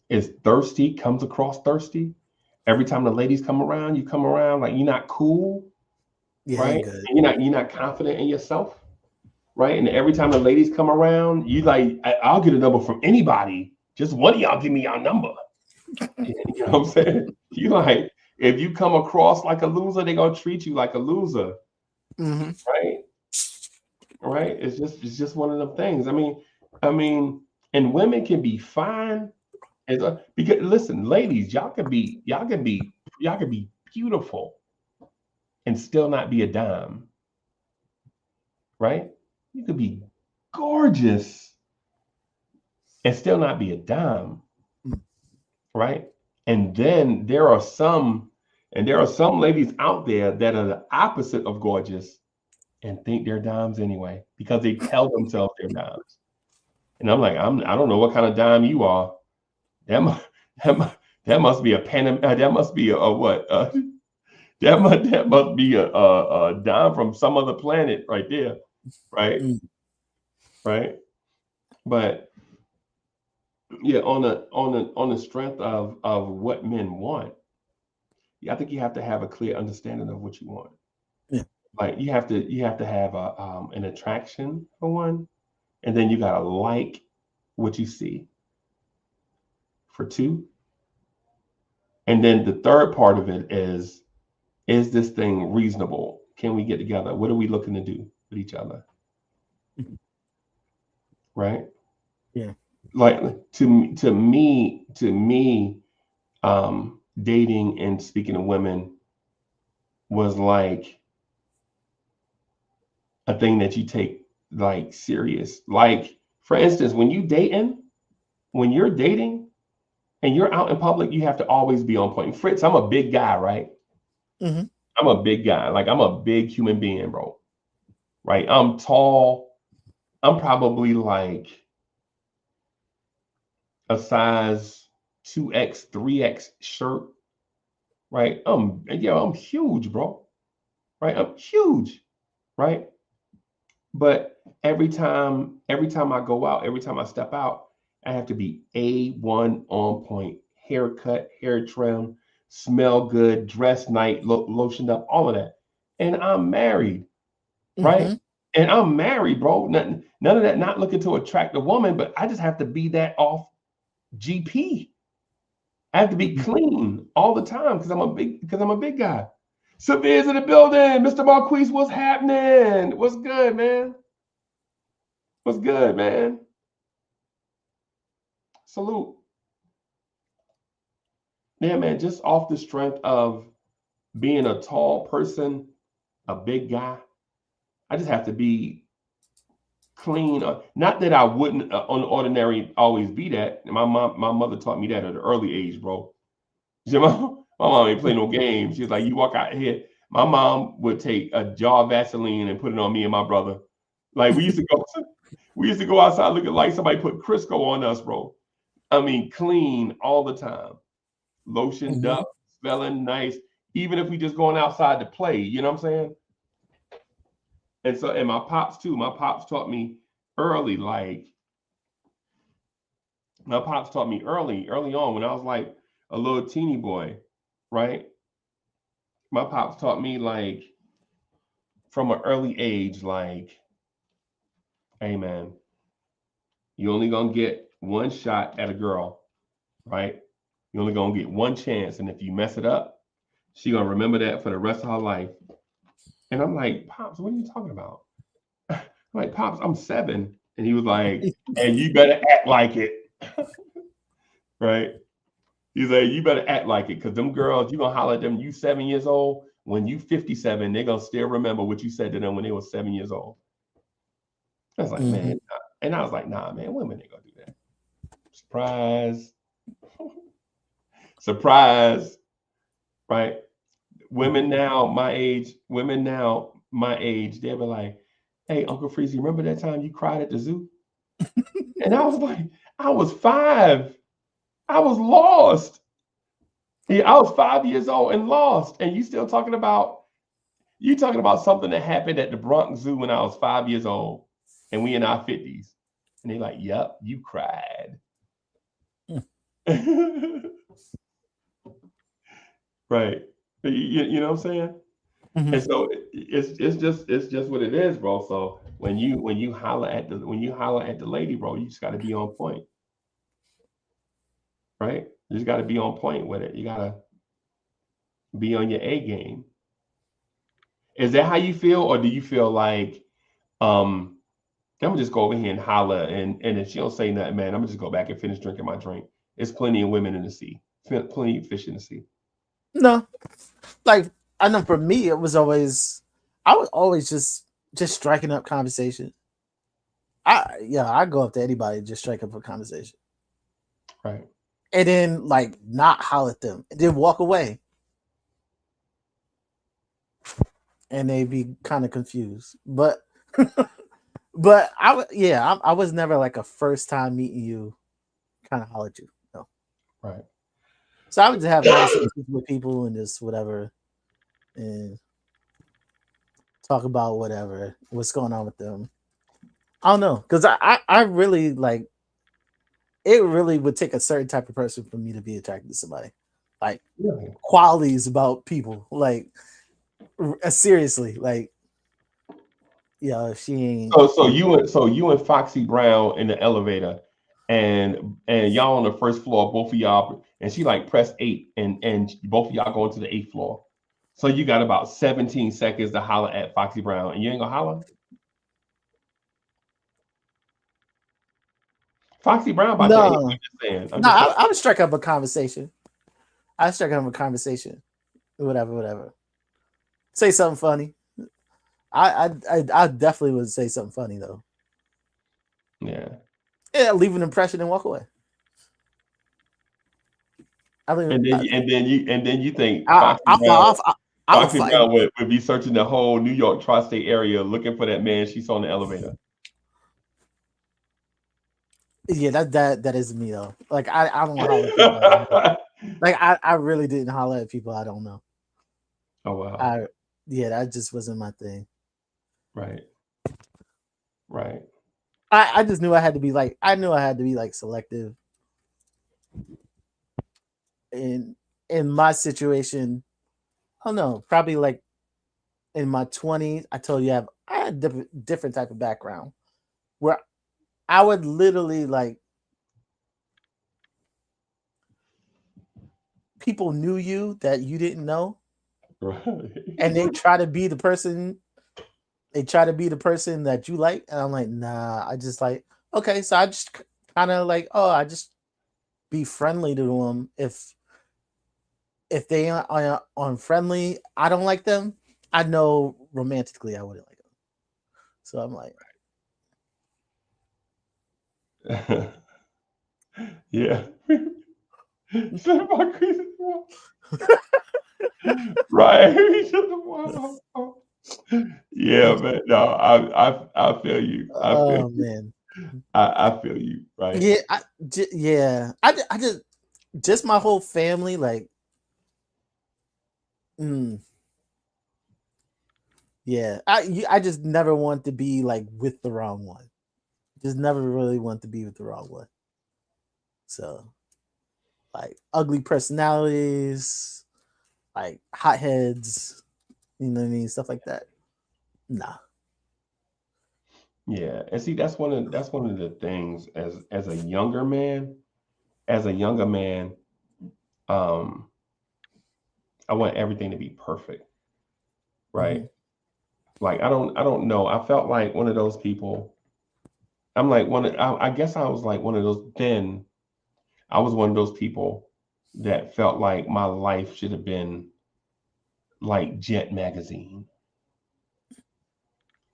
is thirsty, comes across thirsty, every time the ladies come around, you come around like you're not cool, Yeah, right? ain't good. And you're not confident in yourself, right? And every time the ladies come around, you like, I'll get a number from anybody. Just one of y'all give me your number. You know what I'm saying? You like, if you come across like a loser, they're gonna treat you like a loser, Hmm. right? Right? It's just one of them things. I mean, and women can be fine because listen, ladies, y'all can be beautiful and still not be a dime, right? You could be gorgeous and still not be a dime, right? And then there are some ladies out there that are the opposite of gorgeous and think they're dimes anyway because they tell themselves they're dimes. And I'm like, I don't know what kind of dime you are. That must, that must, that must be a Pan. That must be a what? That must be a dime from some other planet right there, right? Mm. Right. But yeah, on the strength of what men want, yeah, I think you have to have a clear understanding of what you want. Yeah. Like you have to have an attraction for one, and then you gotta like what you see for two, and then the third part of it is this thing reasonable? Can we get together? What are we looking to do with each other? Mhm. Right? Yeah. Like to me, dating and speaking to women was like a thing that you take like serious. Like for instance, when you're dating and you're out in public, you have to always be on point. Fritz, I'm a big guy, right? Hmm. I'm a big guy. Like I'm a big human being, bro. Right? I'm tall. I'm probably like a size 2X, 3X shirt, right? I'm huge, bro. Right? I'm huge, right? But every time I go out, every time I step out, I have to be A1 on point. Haircut, hair trim, smell good, dress nice, lotioned up, all of that. And I'm married, right? Hmm. And I'm married, bro. None of that, not looking to attract a woman, but I just have to be that off GP. I have to be clean all the time because I'm a big guy. Severe's in the building. Mr. Marquise, what's happening? What's good, man? What's good, man? Salute. Yeah, man, just off the strength of being a tall person, a big guy, I just have to be clean. Not that I wouldn't on the ordinary always be that. My mother taught me that at an early age, bro. My mom ain't play no games. She's like, you walk out here. My mom would take a jar of Vaseline and put it on me and my brother. Like we used to go outside looking like somebody put Crisco on us, bro. I mean, clean all the time, lotioned Hmm. up, smelling nice. Even if we just going outside to play, you know what I'm saying? And my pops too. My pops taught me early, like my pops taught me early on when I was like a little teeny boy, right? My pops taught me like from an early age, like, hey man, you only gonna get one shot at a girl, right? You only gonna get one chance, and if you mess it up, she gonna remember that for the rest of her life. And I'm like, pops, what are you talking about? I'm like, pops, I'm 7. And he was like, and you better act like it. Right? He's like, you better act like it, because them girls, you gonna holler at them, you 7 years old. When you 57, they're gonna still remember what you said to them when they were 7 years old. I was like, man, and I was like, nah, man, women ain't gonna do that. Surprise. Surprise. Right? Women now my age, they'll be like, hey, Uncle Freezy, remember that time you cried at the zoo? And I was like, I was 5. I was lost. Yeah, I was 5 years old and lost. And you talking about something that happened at the Bronx Zoo when I was 5 years old, and we in our 50s. And they're like, yep, you cried. Right. You know what I'm saying? And so it's just what it is, bro. So when you holler at the lady, bro, you just got to be on point, right? You just got to be on point with it. You got to be on your A game. Is that how you feel, or do you feel like, um, I'm gonna just go over here and holler, and if she don't say nothing, man, I'm gonna just go back and finish drinking my drink. There's plenty of women in the sea, plenty of fish in the sea. No, like I know for me, it was always I was always just striking up conversation. I go up to anybody and just strike up a conversation, Right. and then like not holler at them, and then walk away, and they be kind of confused. But but I was never like a first time meeting you, kind of holler at you. No, Right. so I would just have conversations with people and just whatever, and talk about what's going on with them. I don't know, because I really like it. Really would take a certain type of person for me to be attracted to somebody, like Yeah. qualities about people, like seriously, like she ain't. So you and Foxy Brown in the elevator, and y'all on the first floor, both of y'all, and she like press 8, and both of y'all going to the 8th floor. So you got about 17 seconds to holler at Foxy Brown, and you ain't gonna holler. Foxy Brown about your age. I'm No, just saying. I'm no, just saying. I would strike up a conversation. I strike up a conversation, whatever. Say something funny. I definitely would say something funny though. Yeah. Yeah, leave an impression and walk away. I mean, And then you think I, Foxy I, Brown I would Foxy fight. Brown would be searching the whole New York tri-state area looking for that man she saw in the elevator. Yeah, that is me though. Like I don't holler at people I don't know. Like I really didn't holler at people I don't know. Oh wow. I Yeah, that just wasn't my thing. Right. Right. I just knew I knew I had to be like selective in my situation. I don't know, probably like in my 20s. I told you I had different type of background where I would literally like people knew you that you didn't know, and Right. they try to be the person that you like, and I'm like, nah. I just like, okay, so I just kind of like, oh, I just be friendly to them. If they are on friendly, I don't like them. I know romantically I wouldn't like them, so I'm like, Yeah. Son of a crazy one. Right. Wow. Yeah, man. No, I feel you. I feel oh you. man, I feel you. Right. yeah, I just my whole family, like, mm, yeah, I just never want to be like with the wrong one. Just never really want to be with the wrong one. So like ugly personalities, like hotheads, you know what I mean, stuff like that. Nah. Yeah. And see, that's one of the things as a younger man, as a younger man, um, I want everything to be perfect. Mm-hmm. Right. Like I don't know. I felt like one of those people I'm like I guess I was like one of those. Then I was one of those people that felt like my life should have been like Jet magazine,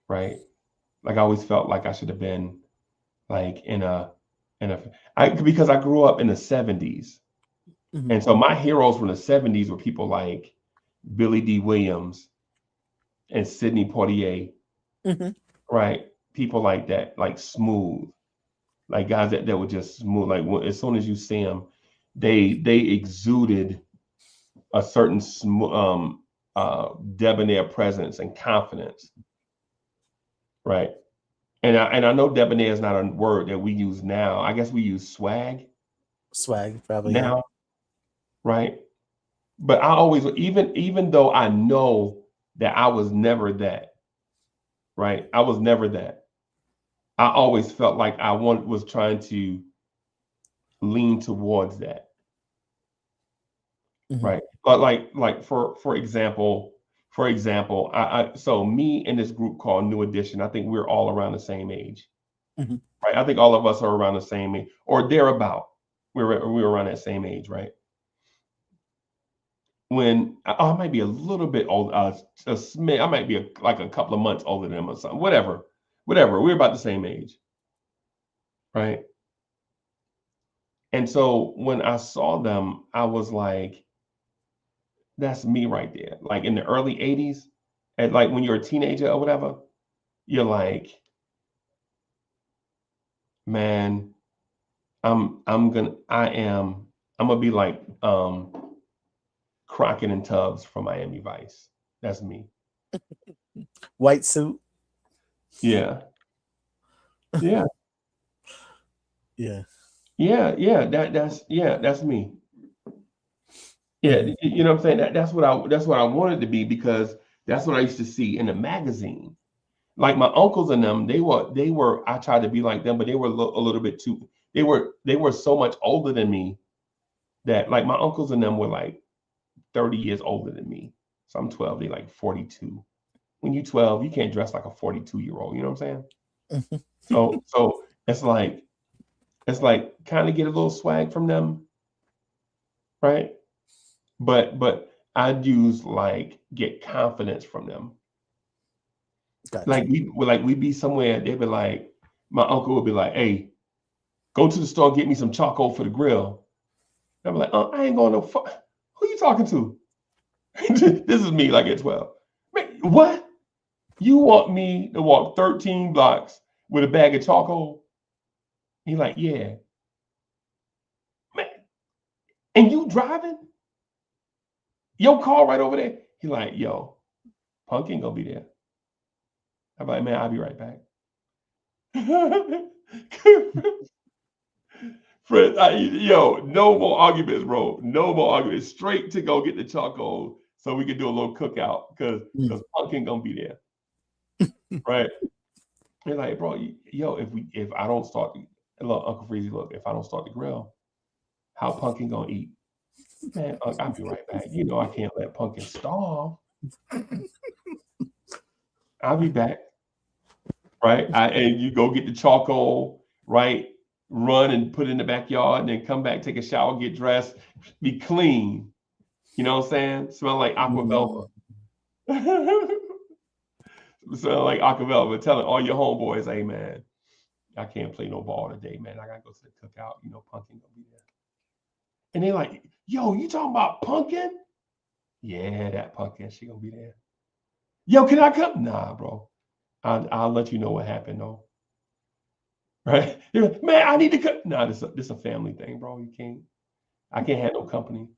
right? Like I always felt like I should have been like in a because I grew up in the 70s. Mhm. And so my heroes from the 70s were people like Billy D. Williams and Sidney Poitier, Mhm. right? People like that, like smooth, like guys that were just smooth. Like as soon as you see them, they exuded a certain debonair presence and confidence, right? And I know debonair is not a word that we use now. I guess we use swag Swag, probably, yeah. now, right? But I always, even though I know that I was never that, right? I was never that. I always felt like was trying to lean towards that, Mhm. right? But like for example, so me and this group called New Edition, I think we're all around the same age, Mhm. right? I think all of us are around the same age or thereabout. We're around that same age, right? When I might be a little bit old, I might be like a couple of months older than him or something. Whatever. We're about the same age, right? And so when I saw them, I was like, "That's me right there." Like in the early '80s, and like when you're a teenager or whatever, you're like, "Man, I'm gonna be like Crockett and Tubbs from Miami Vice." That's me. White suit. Yeah, yeah, Yeah. yeah. That's me. Yeah, Mhm. you know what I'm saying? That's what I wanted to be because that's what I used to see in the magazine. Like my uncles and them, they were I tried to be like them, but they were a little bit too they were so much older than me that like my uncles and them were like 30 years older than me. So I'm 12, they like 42. When you 12, you can't dress like a 42-year-old, you know what I'm saying? Mhm. So it's like kind of get a little swag from them, right? But I'd use like get confidence from them. Got Like you. we'd be somewhere, they'd be like, my uncle would be like, "Hey, go to the store and get me some charcoal for the grill." I'm like, I ain't going no fuck. Who you talking to? This is me like at 12. Man, what? You want me to walk 13 blocks with a bag of charcoal? He like, yeah. Man, and you driving? Your car right over there? He like, yo, Punk ain't gonna be there. I'm like, man, I'll be right back. Fred, no more arguments, bro. No more arguments. Straight to go get the charcoal so we can do a little cookout because Mm. Punk ain't gonna be there, right? They're like, bro, if I don't start look, Uncle Freezy, look, if I don't start the grill, how Pumpkin gonna eat? Man, I'll be right back. You know I can't let Pumpkin starve. I'll be back, right? And you go get the charcoal, right? Run and put it in the backyard, and then come back, take a shower, get dressed, be clean. You know what I'm saying? Smell like aqua Mhm. velva. Smell like aqua velva. Telling all your homeboys, hey man, I can't play no ball today, man. I gotta go to the cookout. You know, Pumpkin gonna be there. And they're like, yo, you talking about Pumpkin? Yeah, that Pumpkin. She gonna be there. Yo, can I come? Nah, bro. I'll let you know what happened though. Right? You're like, man, I need to come. Nah, this a family thing, bro. I can't have no company.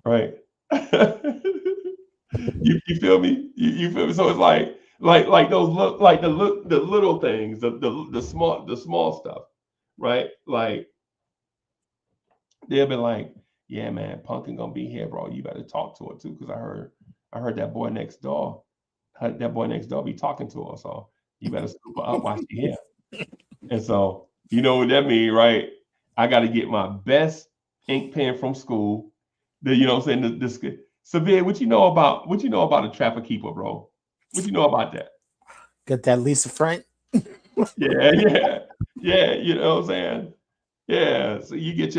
Right? you feel me? You feel me? So it's like those look like the little things, the small stuff, right? Like they'll be like, yeah, man, Pumpkin gonna be here, bro. You better talk to her too, because I heard that boy next door, be talking to her. So you better scoop her up while she here. And so you know what that means, right? I got to get my best ink pen from school. You know what I'm saying? This Severe, what you know about a trapper keeper, bro? What you know about that? Got that Lisa Frank. Yeah. You know what I'm saying? Yeah. So you get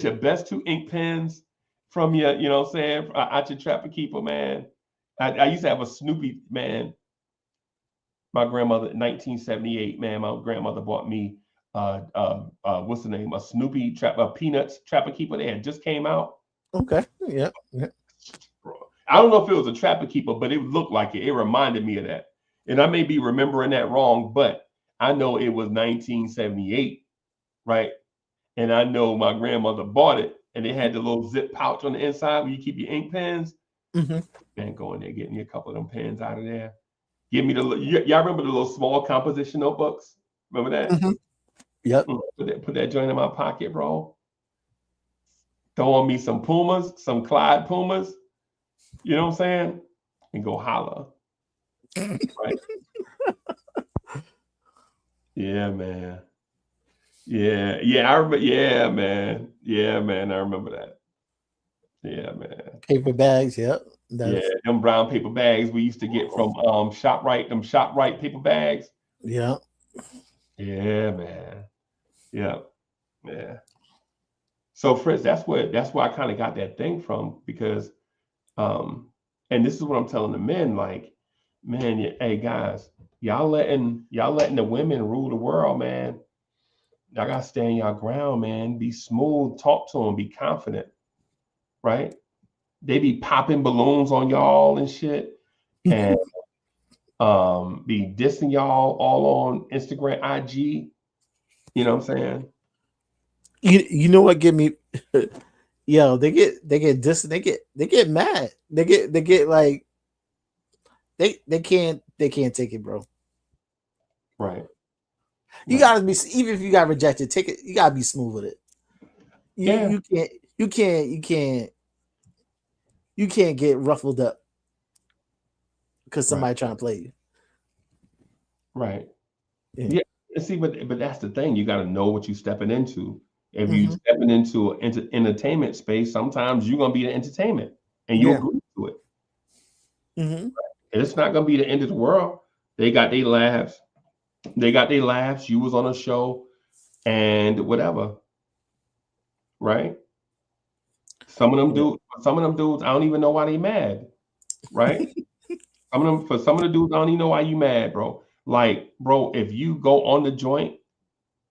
your best two ink pens from your, you know what I'm saying, out your Trapper Keeper, man. I used to have a Snoopy, man. My grandmother, 1978, man. My grandmother bought me what's the name? A Snoopy Peanuts Trapper Keeper. They had just came out. Okay. Yeah. Yeah. I don't know if it was a Trapper Keeper, but it looked like it. It reminded me of that. And I may be remembering that wrong, but I know it was 1978, right? And I know my grandmother bought it, and it had the little zip pouch on the inside where you keep your ink pens. Mm-hmm. Man, go in there, get me a couple of them pens out of there. Give me y'all remember the little small composition notebooks? Remember that? Mm-hmm. Yep. Put that joint in my pocket, bro. Throw on me some Pumas, some Clyde Pumas. You know what I'm saying? And go holla. Right? Yeah, man. Yeah. I remember. Yeah, man. Yeah, man. I remember that. Yeah, man. Paper bags. Yep. Yeah, That's them brown paper bags we used to get from ShopRite. Them ShopRite paper bags. yeah. Yeah, man. Yeah, yeah. So Fritz, that's where I kind of got that thing from because, um, and this is what I'm telling the men, like, man, hey guys, y'all letting the women rule the world, man. Y'all gotta stand your ground, man. Be smooth, talk to them, be confident, right? They be popping balloons on y'all and shit, and be dissing y'all all on Instagram, IG. You know what I'm saying? You know what get me yo, they get dis they get mad. They get like they can't take it, bro. Right. You Right. gotta be even if you got rejected, take it. You gotta be smooth with it. You Yeah. you can't you can't you can't you can't get ruffled up because Right. somebody trying to play you. Right. Yeah. Yeah. And see, but that's the thing. You got to know what you're stepping into. If you Mm-hmm. stepping into entertainment space, sometimes you're gonna be the entertainment, and you Yeah. agree to it. Mm-hmm. And it's not gonna be the end of the world. They got their laughs. They got their laughs. You was on a show and whatever, right? Yeah. Some of them dudes, I don't even know why they mad, right? For some of the dudes, I don't even know why you mad, bro. Like, bro, if you go on the joint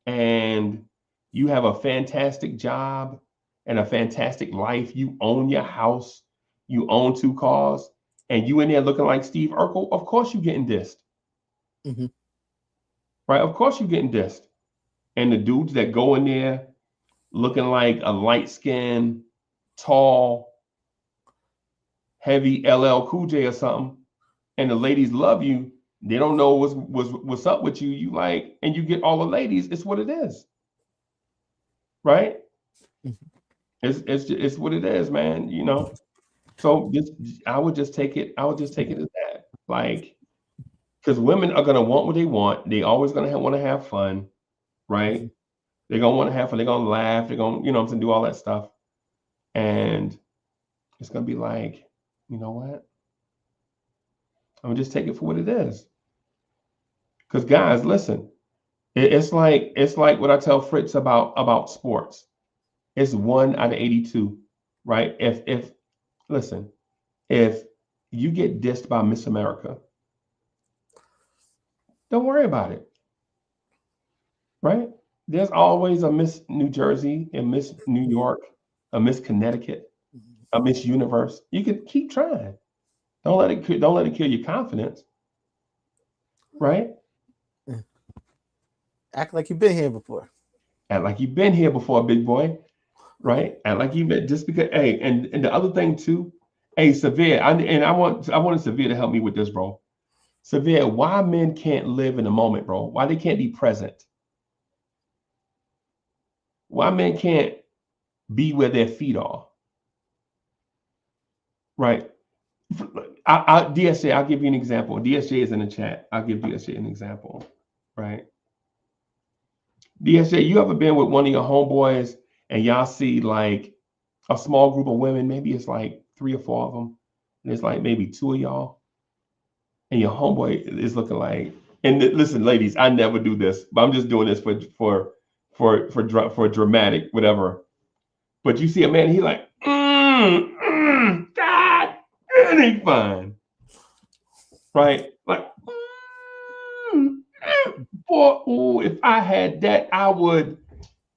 and you have a fantastic job and a fantastic life, you own your house, you own two cars, and you in there looking like Steve Urkel, of course you getting dissed, Mm-hmm. right? Of course you getting dissed. And the dudes that go in there looking like a light skinned, tall, heavy LL Cool J or something, and the ladies love you, they don't know what's up with you. You like, and you get all the ladies. It's what it is, right? It's what it is, man. You know. So this, I would just take it. I would just take it as that, like, because women are gonna want what they want. They always gonna want to have fun, right? They're gonna want to have fun. They're gonna laugh. They're gonna, you know, what I'm saying, do all that stuff, and it's gonna be like, you know what? I'm gonna just take it for what it is. Because guys, listen, it's like what I tell Fritz about sports. It's 1 out of 82, right? If listen, if you get dissed by Miss America, don't worry about it, right? There's always a Miss New Jersey, a Miss New York, a Miss Connecticut, a Miss Universe. You can keep trying. Don't let it kill your confidence, right? Act like you've been here before. Act like you've been here before, big boy, right? Act like you've been just because. Hey, and the other thing too, hey, Severe, I wanted Severe to help me with this, bro. Severe, why men can't live in the moment, bro? Why they can't be present? Why men can't be where their feet are, right? DSJ, I'll give you an example. DSJ is in the chat. I'll give DSJ an example, right? DSJ, you ever been with one of your homeboys and y'all see like a small group of women, maybe it's like 3 or 4 of them, and it's like maybe 2 of y'all, and your homeboy is looking like And listen, ladies, I never do this, but I'm just doing this for dramatic whatever. But you see a man, he like, God, it ain't fine, right? Like, mm, boy, ooh, if I had that, I would.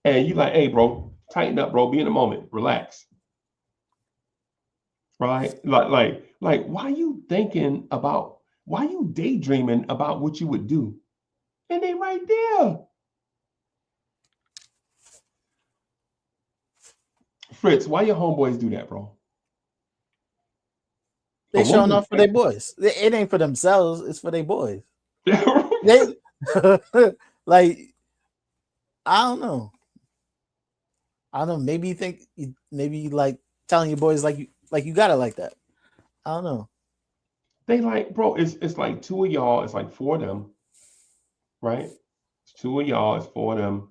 And you like, hey, bro, tighten up, bro. Be in the moment, relax, right? Like, why you thinking about? Why you daydreaming about what you would do? And they right there. Fritz, why your homeboys do that, bro? A They showing woman, off for their boys. It ain't for themselves. It's for their boys. right? They like I don't know. I don't know. Maybe you think maybe you like telling your boys like you got it like that. I don't know. They like, bro, it's like two of y'all, it's like four of them, right? It's two of y'all, it's four of them,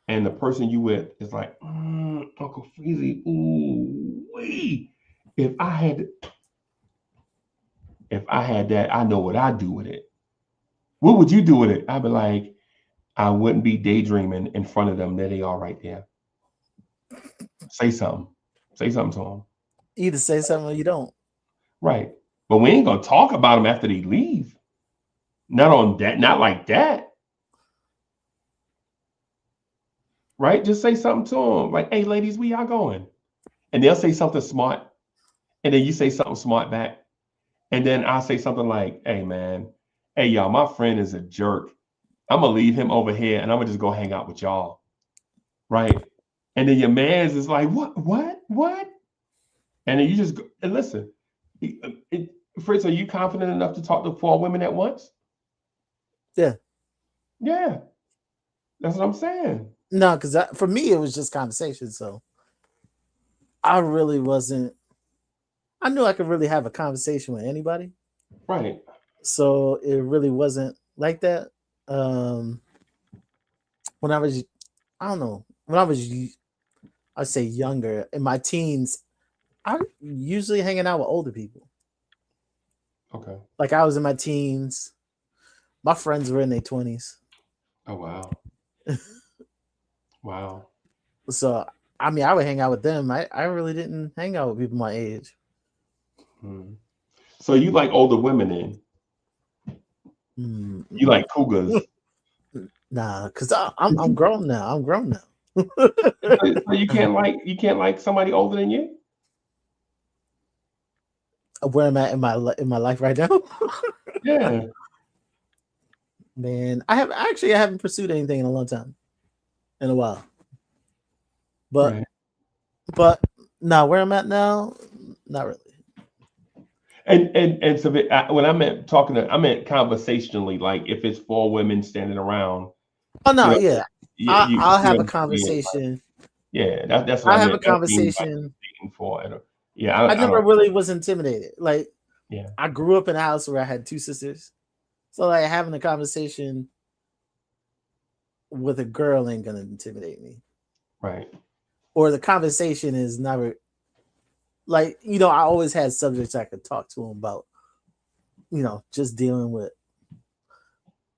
and the person you with is like, Uncle Freezy, ooh wee. If I had if I had that, I know what I'd do with it. What would you do with it? I'd be like, I wouldn't be daydreaming in front of them. There they are right there. Say something. Say something to them. Either say something or you don't. Right. But we ain't gonna talk about them after they leave. Not on that, not like that. Right? Just say something to them. Like, hey ladies, where y'all going? And they'll say something smart. And then you say something smart back. And then I'll say something like, hey man, hey y'all, my friend is a jerk. I'm gonna leave him over here and I'm gonna just go hang out with y'all. Right. And then your man's is like, what? And then you just go and listen. Fritz, are you confident enough to talk to four women at once? Yeah. Yeah, that's what I'm saying. No, because for me it was just conversation. So I really wasn't. I knew I could really have a conversation with anybody. Right. So it really wasn't like that. Um, when I was, I don't know, when I was, I'd say younger in my teens, I usually hanging out with older people. Okay. Like I was in my teens, my friends were in their 20s. Oh wow. Wow. So I mean, I would hang out with them. I really didn't hang out with people my age. Hmm. So you like older women then? You Mm-mm. like cougars? Nah, because I'm grown now. I'm grown now. So you can't like somebody older than you? Where I'm at in my life right now, Yeah. man. I haven't pursued anything in a long time, in a while. But Right. but now where I'm at now, not really. And so when I meant talking to, I meant conversationally. Like if it's four women standing around, Oh you no, know, yeah. you I'll see have what a I'm saying? conversation. Yeah, that's what I I have a meant. I don't mean like conversation. dating for. Yeah, I I never don't. really was intimidated. Like Yeah. I grew up in a house where I had two sisters, so like having a conversation with a girl ain't gonna intimidate me. Right. Or the conversation is never like I always had subjects I could talk to them about. Just dealing with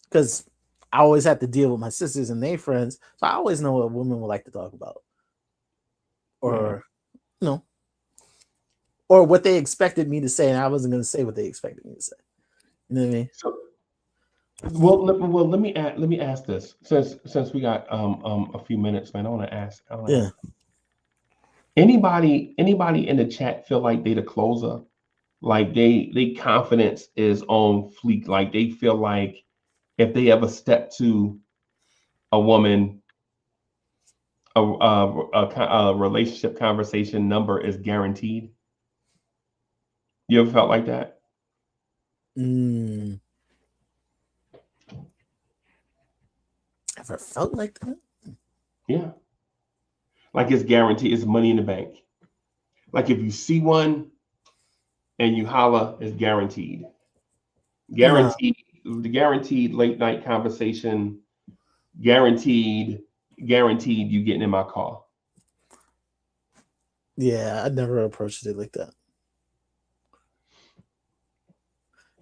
because I always had to deal with my sisters and their friends, so I always know what women would like to talk about, Right. or you know, or what they expected me to say, and I wasn't going to say what they expected me to say. You know what I mean? So let me ask this since we got a few minutes, man. I want to ask Yeah. anybody in the chat feel like they the closer, like they confidence is on fleek, like they feel like if they ever step to a woman, a relationship conversation number is guaranteed. You ever felt like that? Mm, ever felt like that? Yeah, like it's guaranteed. It's money in the bank. Like if you see one and you holla, it's guaranteed. No. Guaranteed, the guaranteed late night conversation, guaranteed, guaranteed you getting in my car. Yeah, I never approached it like that.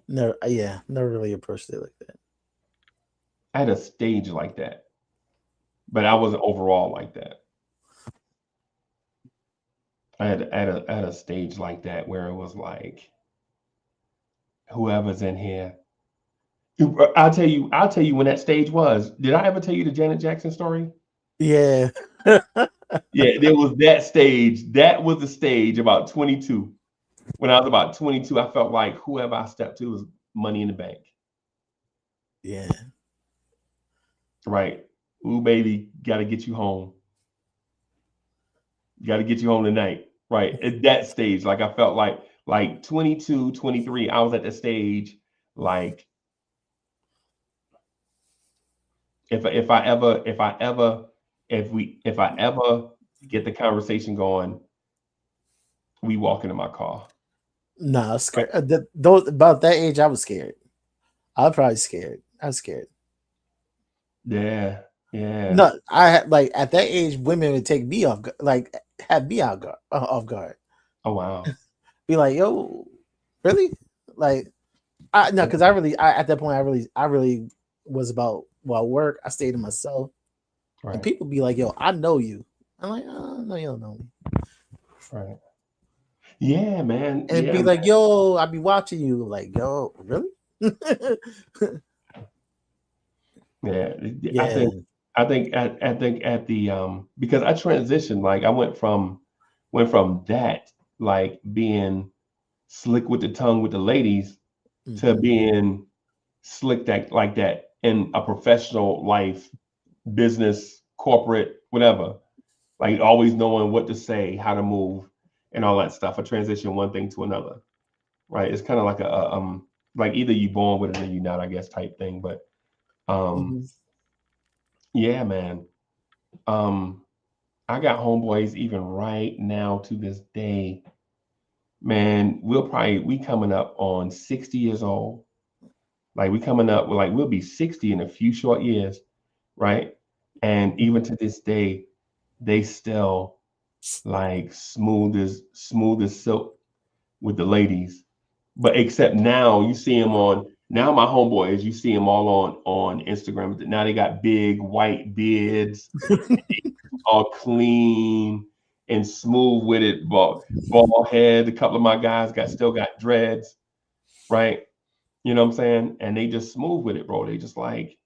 Never. Yeah, never really approached it like that. I had a stage like that, but I wasn't overall like that. I had a stage like that where it was like whoever's in here. I'll tell you when that stage was. Did I ever tell you the Janet Jackson story? Yeah. Yeah, there was that stage. That was the stage about 22. When I was about 22, I felt like whoever I stepped to was money in the bank. Yeah. Right. Ooh, baby, gotta get you home. Gotta get you home tonight. Right. At that stage, like I felt like 22, 23, I was at the stage like if I ever get the conversation going, we walk into my car. No, I was Right. scared. Those about that age, I was scared. I was probably scared. I was scared. Yeah. Yeah. No, I had like at that age, women would take me off, like have me off guard. Oh wow. Be like, yo, really? Like, I no, because at that point, I really was about work. I stayed to myself, and Right. people be like, yo, I know you. I'm like, oh, no, you don't know me. Right. Yeah, man. And Yeah, be like, man. yo, I be watching you. Like, yo, really? Yeah. Yeah. I think at the because I transitioned, like I went from that, like being slick with the tongue with the ladies to Mhm. being slick that like that in a professional life, business, corporate, whatever. Like always knowing what to say, how to move, and all that stuff. I transition one thing to another. Right. It's kind of like like either you born with it or you not, I guess, type thing. But um Mhm. yeah, man. Um I got homeboys even right now to this day. Man, we coming up on 60 years old. Like we coming up, we'll be 60 in a few short years, right? And even to this day, they still like smooth as silk with the ladies. But except now you see them on now my homeboys, you see them all on Instagram. Now they got big white beards, all clean and smooth with it, bald head. A couple of my guys got dreads, right? You know what I'm saying? And they just smooth with it, bro. They just like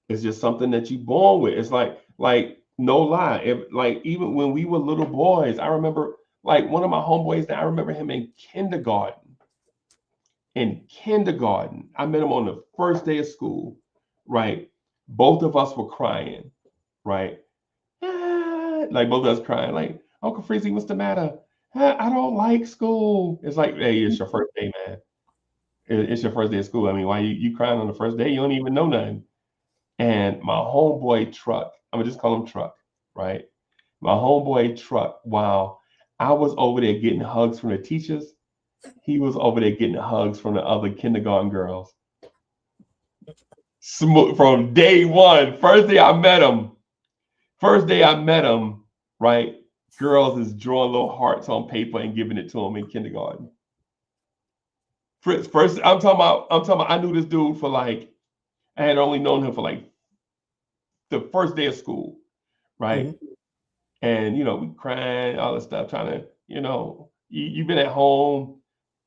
it's just something that you born with. It's like no lie. If like even when we were little boys, I remember like one of my homeboys that I remember him in kindergarten. In kindergarten, I met him on the first day of school, right? Both of us were crying, right? "Ah," like both of us crying, like, Uncle Freezy, what's the matter? "Ah, I don't like school. It's like, hey, it's your first day, man. It's your first day of school. I mean, why you crying on the first day? You don't even know nothing. And my homeboy Truck, I'm gonna just call him Truck, right? My homeboy Truck, while I was over there getting hugs from the teachers, he was over there getting hugs from the other kindergarten girls. From day one, first day I met him, right? Girls is drawing little hearts on paper and giving it to him in kindergarten. First, I'm talking about, I knew this dude for like, I had only known him for like the first day of school, right? Mhm. And we crying, all this stuff, trying to, you've been at home,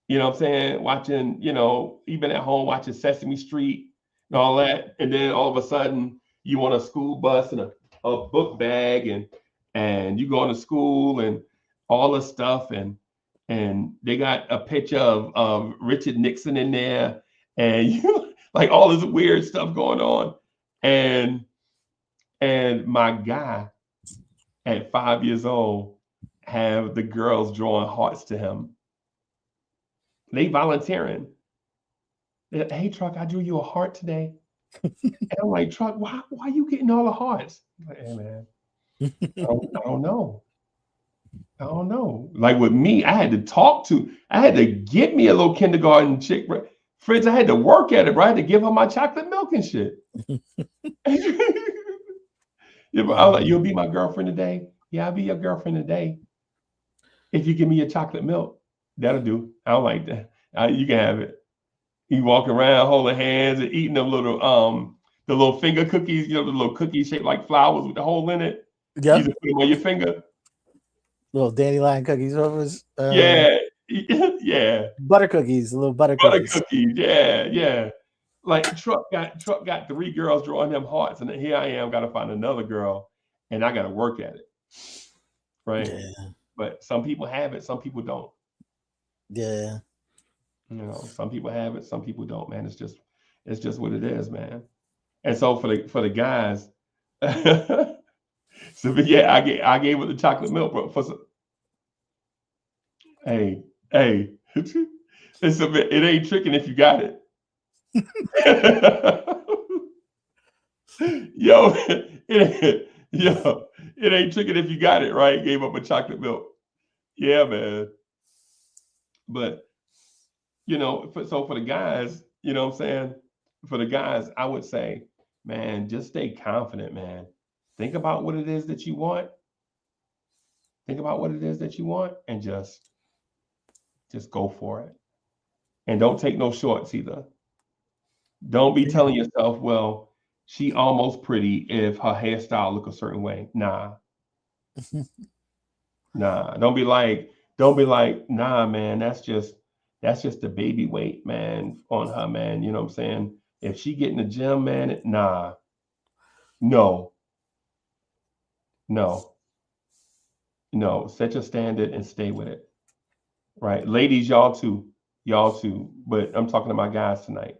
what I'm saying, watching, you've been at home watching Sesame Street and all that, and then all of a sudden you want a school bus and a book bag, and you going to school and all this stuff, and they got a picture of Richard Nixon in there, and you like all this weird stuff going on, and my guy at 5 years old have the girls drawing hearts to him. They volunteering. Hey, Truck, I drew you a heart today. And I'm like, Truck, why you getting all the hearts? He's like, hey, man, I don't know. I don't know. Like with me, I had to get me a little kindergarten chick. Fritz, I had to work at it, right? To give her my chocolate milk and shit. Yeah, but I was like, you'll be my girlfriend today? Yeah, I'll be your girlfriend today. If you give me your chocolate milk, that'll do. I don't like that. You can have it. He walking around holding hands and eating them little the little finger cookies, you know, the little cookies shaped like flowers with the hole in it. You Yep. just put them on your finger. Little dandelion cookies. What was Yeah. Yeah. butter cookies? Little butter Butter cookies. cookies. Yeah. Yeah. Like Truck got 3 girls drawing them hearts, and then here I am, gotta find another girl, and I gotta work at it. Right. Yeah. But some people have it, some people don't. Yeah. You know, some people have it, some people don't, man. It's just what it is, man. And so for the guys, so but yeah, I gave it the chocolate milk, bro. Hey, hey, it ain't tricking if you got it. Yo, it ain't tricking if you got it, right? Gave up a chocolate milk. Yeah, man. But so for the guys, you know what I'm saying? For the guys, I would say, man, just stay confident, man. Think about what it is that you want. Think about what it is that you want and just go for it. And don't take no shorts either. Don't be telling yourself, well, she almost pretty if her hairstyle look a certain way. Nah. Nah. Don't be like, nah, man, that's just the baby weight, man, on her, man. You know what I'm saying? If she get in the gym, man, nah. No. No. No. Set your standard and stay with it. Right. Ladies, y'all too. Y'all too. But I'm talking to my guys tonight.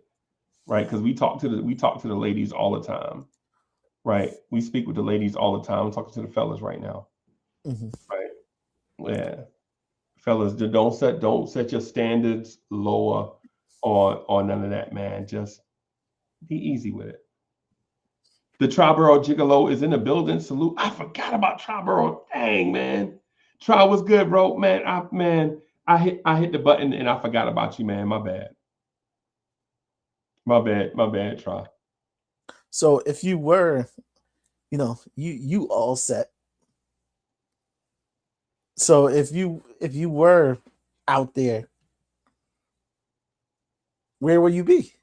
Right? Because we talk to the ladies all the time. Right. We speak with the ladies all the time. I'm talking to the fellas right now. Mm-hmm. Right. Yeah. Fellas, don't set your standards lower or none of that, man. Just be easy with it. The Triborough Gigolo is in the building. Salute. I forgot about Triborough. Dang, man. Tri was good, bro. Man, I hit the button and I forgot about you, man. My bad. My bad. My bad, Tri. So if you were, you all set. So if you were out there, where will you be?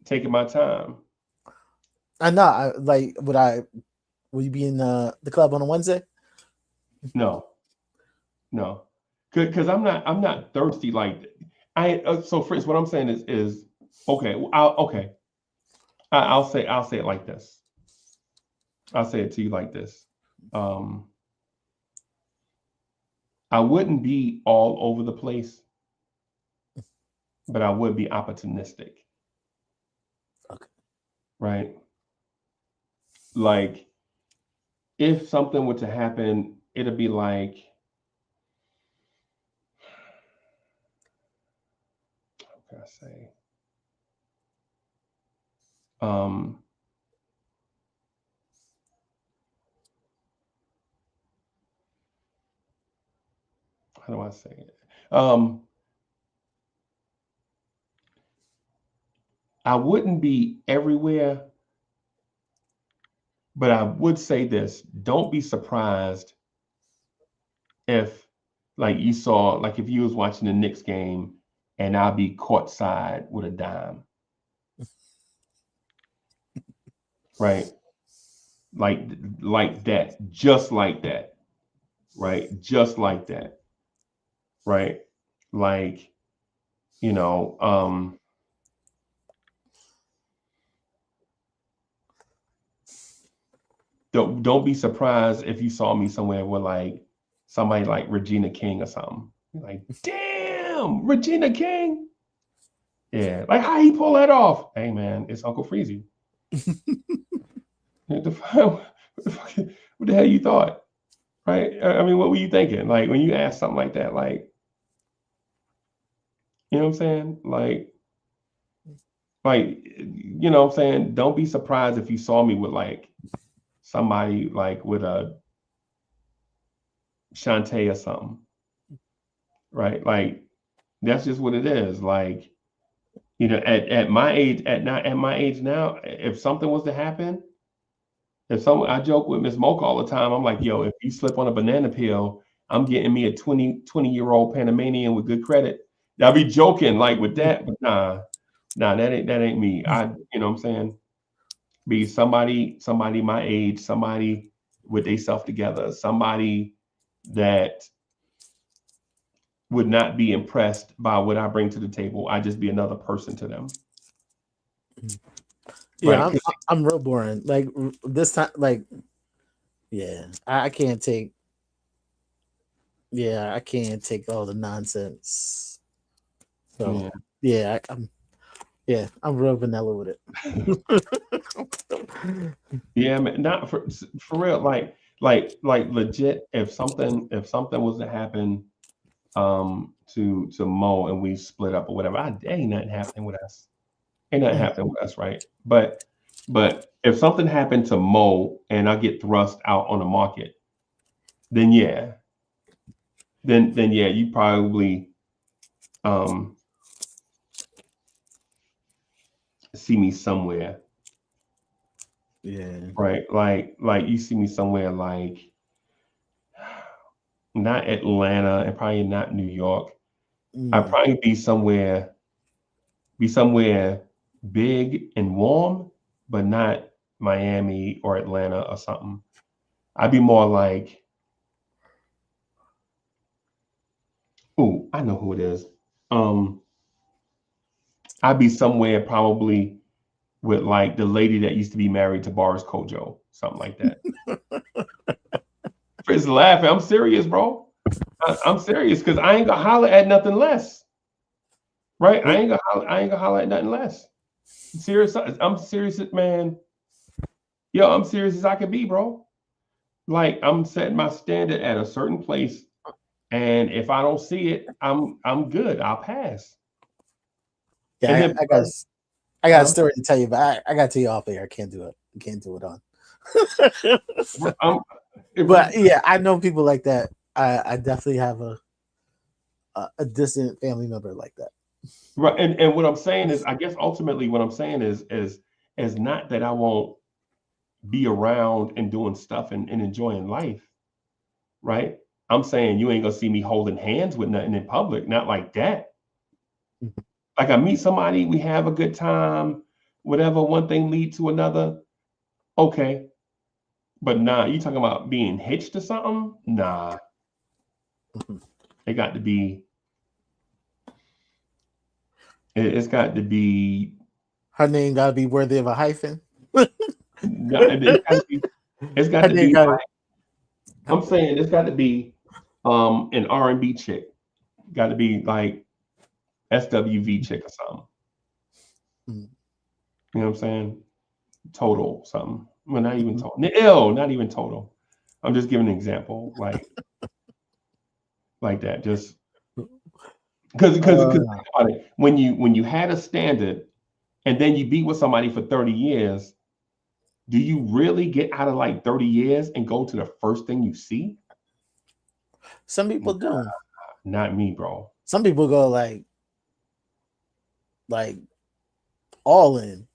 Taking my time. I know. Will you be in the club on a Wednesday? No, no. Because I'm not thirsty like that. So Fritz, what I'm saying is okay. Okay. I'll say it like this. I'll say it to you like this. Um, I wouldn't be all over the place, but I would be opportunistic. Okay. Right? Like if something were to happen, it'd be like, how can I say? Um, how do I say it? I wouldn't be everywhere, but I would say this: don't be surprised if, like you saw, like if you was watching the Knicks game, and I'll be courtside with a dime, right? Like like that, just like that, right? Just like that, right? Like you know, don't be surprised if you saw me somewhere with like somebody like Regina King or something. You're like, damn, Regina King. Yeah, like how he pull that off? Hey man, it's Uncle Freezy. What the fuck? What the hell you thought? Right? I mean, what were you thinking? Like when you ask something like that, like you know what I'm saying? Like you know what I'm saying? Don't be surprised if you saw me with like somebody like with a Shantae or something, right? Like that's just what it is. Like at my age, at my age now, if something was to happen, if someone I joke with Miss Mocha all the time, I'm like, yo, if you slip on a banana peel, I'm getting me a 20-year-old Panamanian with good credit, I'll be joking like with that, but nah, that ain't me. You know what I'm saying? Be somebody my age, somebody with they self together, somebody that would not be impressed by what I bring to the table. I just be another person to them, Yeah, right? I'm real boring. Like this time, like yeah, I can't take. Yeah, I can't take all the nonsense. So Yeah, yeah, I'm real vanilla with it. yeah, man. Not for real. Like legit. If something was to happen, to Mo and we split up or whatever, ain't nothing happening with us. Ain't nothing Mm. happening with us, right? But if something happened to Mo and I get thrust out on the market, then yeah, then yeah, you probably um see me somewhere, Yeah. right? Like you see me somewhere like not Atlanta and probably not New York. I'd Mm. probably be somewhere big and warm, but not Miami or Atlanta or something. I'd be more like, oh, I know who it is. Um, I'd be somewhere probably with like the lady that used to be married to Boris Kojo, something like that. Fritz laughing. I'm serious, bro. I'm serious because I ain't gonna holler at nothing less, right? I Wait, ain't gonna holler, I ain't gonna holler at nothing less. Serious. I'm serious, man. Yo, I'm serious as I can be, bro. Like I'm setting my standard at a certain place, and if I don't see it, I'm good. I'll pass. And yeah, then, I got a huh? story to tell you, but I got to tell you off air. I can't do it. I can't do it on. I'm, But yeah, I know people like that. I definitely have a distant family member like that. right. And what I'm saying is, I guess ultimately what I'm saying is not that I won't be around and doing stuff and enjoying life, right? I'm saying you ain't gonna see me holding hands with nothing in public, not like that. Like I meet somebody, we have a good time, whatever, one thing lead to another. Okay. But nah, you talking about being hitched to something? Nah, it got to be. It's got to be. Her name got to be worthy of a hyphen. Nah, it's got to be. It's got Her to name be got like I'm saying. It's got to be an R&B chick. Got to be like SWV chick or something. to. You know what I'm saying? Total something. Well, not even total. Ill, not even total. I'm just giving an example, like that. Just because think Uh, about it. When you had a standard and then you be with somebody for 30 years, do you really get out of like 30 years and go to the first thing you see? some people do. Not me, bro. Some people go like all in.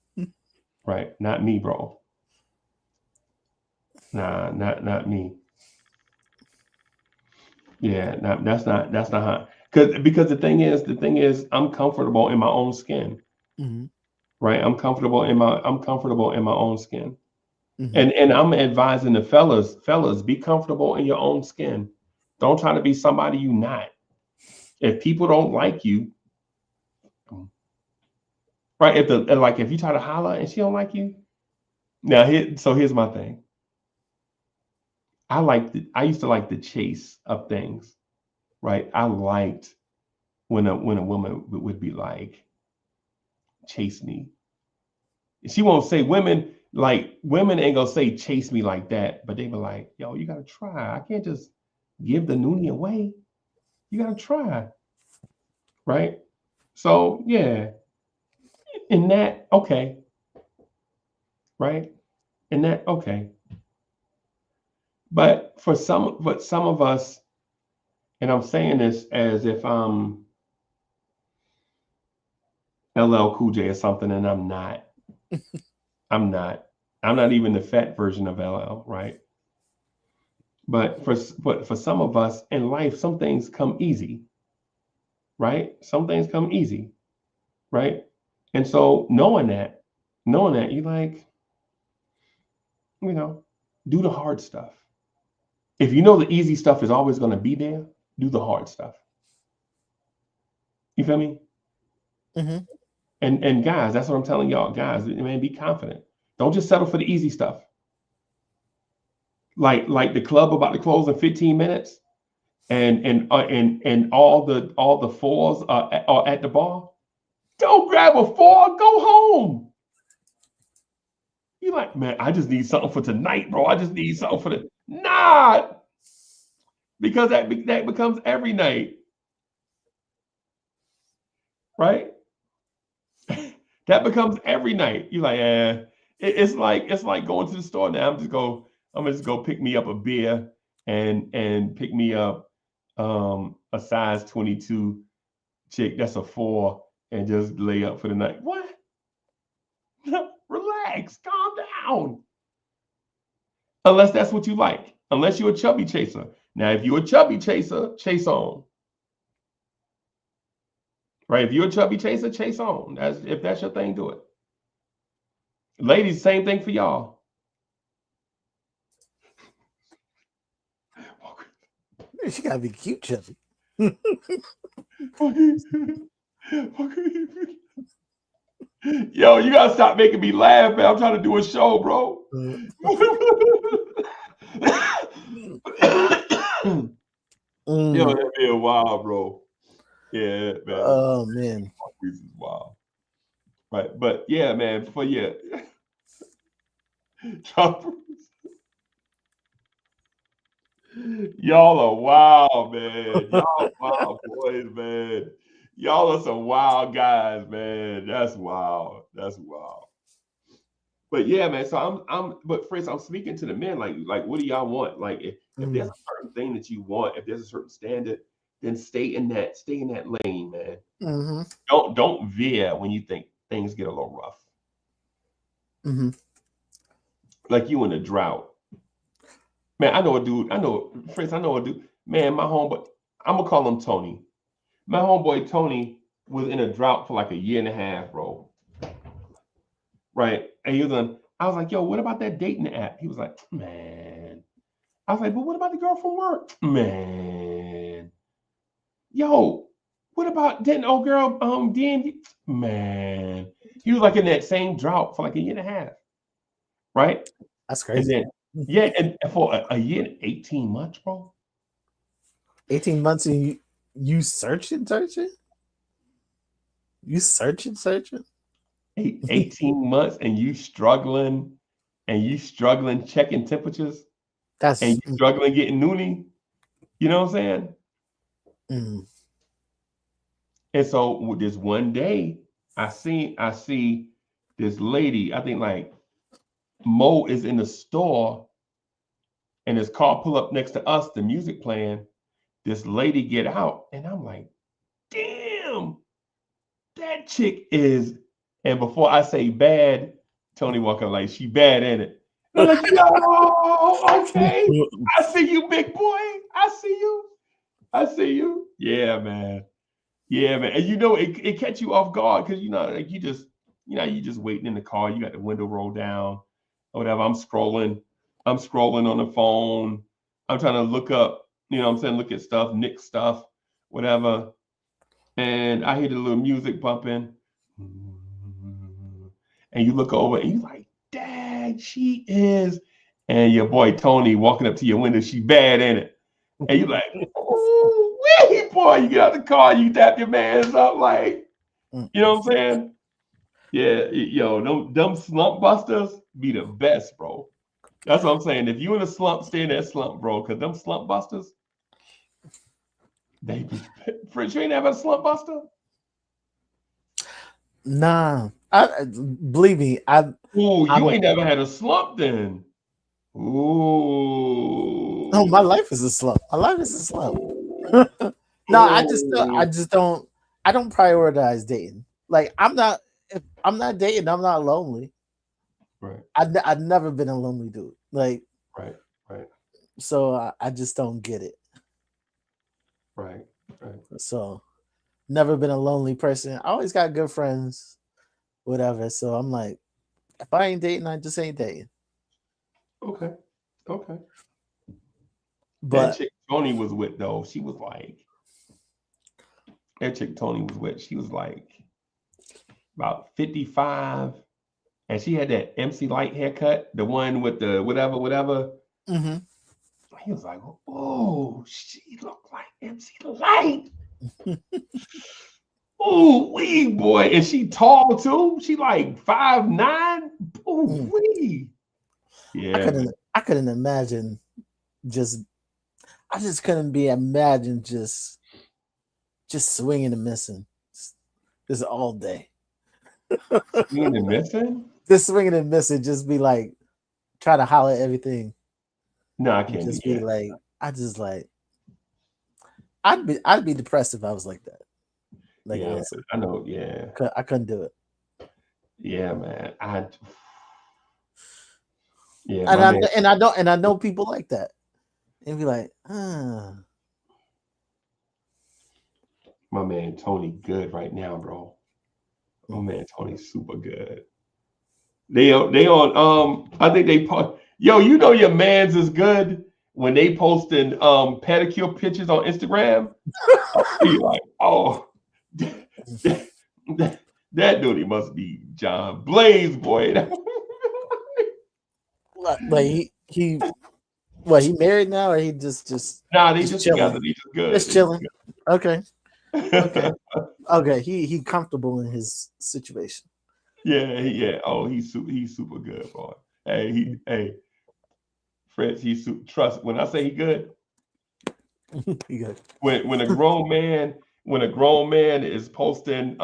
Right? Not me, bro. Nah, not me. Yeah, that's not how. Because the thing is, I'm comfortable in my own skin, Hmm. right? I'm comfortable in my own skin, Hmm. and I'm advising the fellas, be comfortable in your own skin. Don't try to be somebody you not. If people don't like you, right? If you try to holler and she don't like you, now here's my thing. I used to like the chase of things, right? I liked when a woman would be like, chase me. She won't say women ain't gonna say chase me like that, but they be like, yo, you gotta try. I can't just give the noonie away. You gotta try, right? So yeah, in that, okay, right? In that, okay. But some of us, and I'm saying this as if I'm LL Cool J or something, and I'm not. I'm not. I'm not even the fat version of LL, right? But for some of us in life, some things come easy, right? Some things come easy, right? And so knowing that, you like, you know, do the hard stuff. If you know the easy stuff is always going to be there, do the hard stuff. You feel me? Mm-hmm. And guys, that's what I'm telling y'all, guys. Man, be confident. Don't just settle for the easy stuff. Like the club about to close in 15 minutes, and all the fours are at the bar. Don't grab a four. Go home. You like, man, I just need something for tonight, bro. I just need something for the nah, because that becomes every night, right? That becomes every night. You like, it's like going to the store now. I'm just go pick me up a beer and pick me up a size 22 chick that's a four and just lay up for the night. What? Relax, calm down. Unless that's what you like. Unless you're a chubby chaser. Now, if you're a chubby chaser, chase on. Right? If you're a chubby chaser, chase on. If that's your thing, do it. Ladies, same thing for y'all. She gotta be cute, chubby. Yo, you gotta stop making me laugh, man. I'm trying to do a show, bro. Yo, that being wild, bro. Yeah, man. Oh man. This is wild. Right. But yeah, man, for yeah. Y'all are wild, man. Y'all wild boys, man. Y'all are some wild guys, man. That's wild. That's wild. But yeah, man. So but Fritz, I'm speaking to the men. Like, what do y'all want? Like, if there's a certain thing that you want, if there's a certain standard, then stay in that lane, man. Mm-hmm. Don't veer when you think things get a little rough. Mm-hmm. Like you in a drought. Man, I know a dude. Fritz, I know a dude. Man, my homeboy, I'm gonna call him Tony. My homeboy Tony was in a drought for like a year and a half, bro. Right? And I was like, yo, what about that dating app? He was like, man. I was like, but what about the girl from work? Man. Yo, what about that old girl, D&D? Man. He was like in that same drought for like a year and a half. Right? That's And crazy. then, yeah, and for a year and 18 months, bro. 18 months and you searching? You searching? 18 months and you struggling checking temperatures and That's you struggling getting noonie. You know what I'm saying? And so this one day, I see this lady. I think like Mo is in the store, and his car pull up next to us. The music playing. This lady get out, and I'm like, damn, that chick is. And before I say bad, Tony Walker like she bad, ain't it? I'm like, yo, okay. I see you, big boy. I see you. I see you. Yeah, man. Yeah, man. And it catch you off guard because like you just waiting in the car, you got the window rolled down or whatever. I'm scrolling on the phone. I'm trying to look up, what I'm saying, look at stuff, Nick stuff, whatever. And I hear the little music bumping. And you look over and you're like, Dad, she is. And your boy Tony walking up to your window, she bad, ain't it? And you're like, oh, wee, boy, you get out the car, you tap your mans up, like, you know what I'm saying? Yeah, yo, them slump busters be the best, bro. That's what I'm saying. If you in a slump, stay in that slump, bro, because them slump busters, they be. Fritz, you ain't ever a slump buster? Nah. Believe me, Ooh, you ain't never had a slump then. Ooh. No, my life is a slump. My life is a slump. No, I just don't prioritize dating. Like if I'm not dating, I'm not lonely. Right. I've never been a lonely dude. Like right. So I just don't get it. Right. So never been a lonely person. I always got good friends, whatever. So I'm like, if I ain't dating, I just ain't dating. Okay. Okay. That But chick Tony was with though, she was like that chick Tony was with, she was like about 55, and she had that MC Light haircut, the one with the whatever, whatever. mhm. He was like, oh, she looked like MC Light. Oh, wee boy. And she tall too. She like 5'9". Oh, Mm. wee. Yeah, man. I couldn't imagine just I just couldn't be imagine just swinging and missing just all day. Seeing and missing? Just swinging and missing, just be like try to holler at everything No, I and can't do just be that. like I just like I'd be depressed if I was like that. Like Yeah, honestly, I know. Yeah, I couldn't do it. yeah, man. Yeah, my man, And I know people like that and be like, my man Tony, good right now, bro. My mm. man Tony's super good. They on I think they yo, you know your man's is good when they posting pedicure pictures on Instagram. You like, oh, that dude, he must be John Blaze, boy. Like he what he married now or he Nah, they just just together. chilling, They just good. just They just chilling. Okay, okay, good. okay. He comfortable in his situation. Yeah, yeah. Oh, he's super good, boy. Hey, Fritz, trust. When I say he good, He good. when a grown man is posting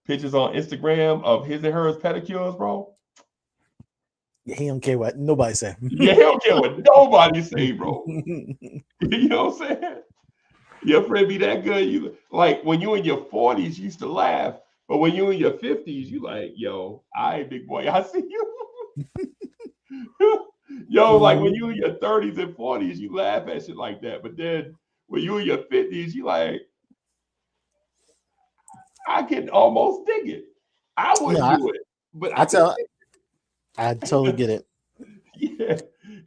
pictures on Instagram of his and hers pedicures, bro. Yeah, he don't care what nobody say. Yeah, he don't care what nobody say, bro. You know what I'm saying? Your friend be that good. You like when you in your 40s, you used to laugh, but when you in your 50s, you like, yo, I big boy, I see you. Yo, like when Mhm. you in your 30s and 40s, you laugh at shit like that. But then when you in your 50s, you like, I can almost dig it. I No, wouldn't do it, but I I can tell I totally get it. yeah.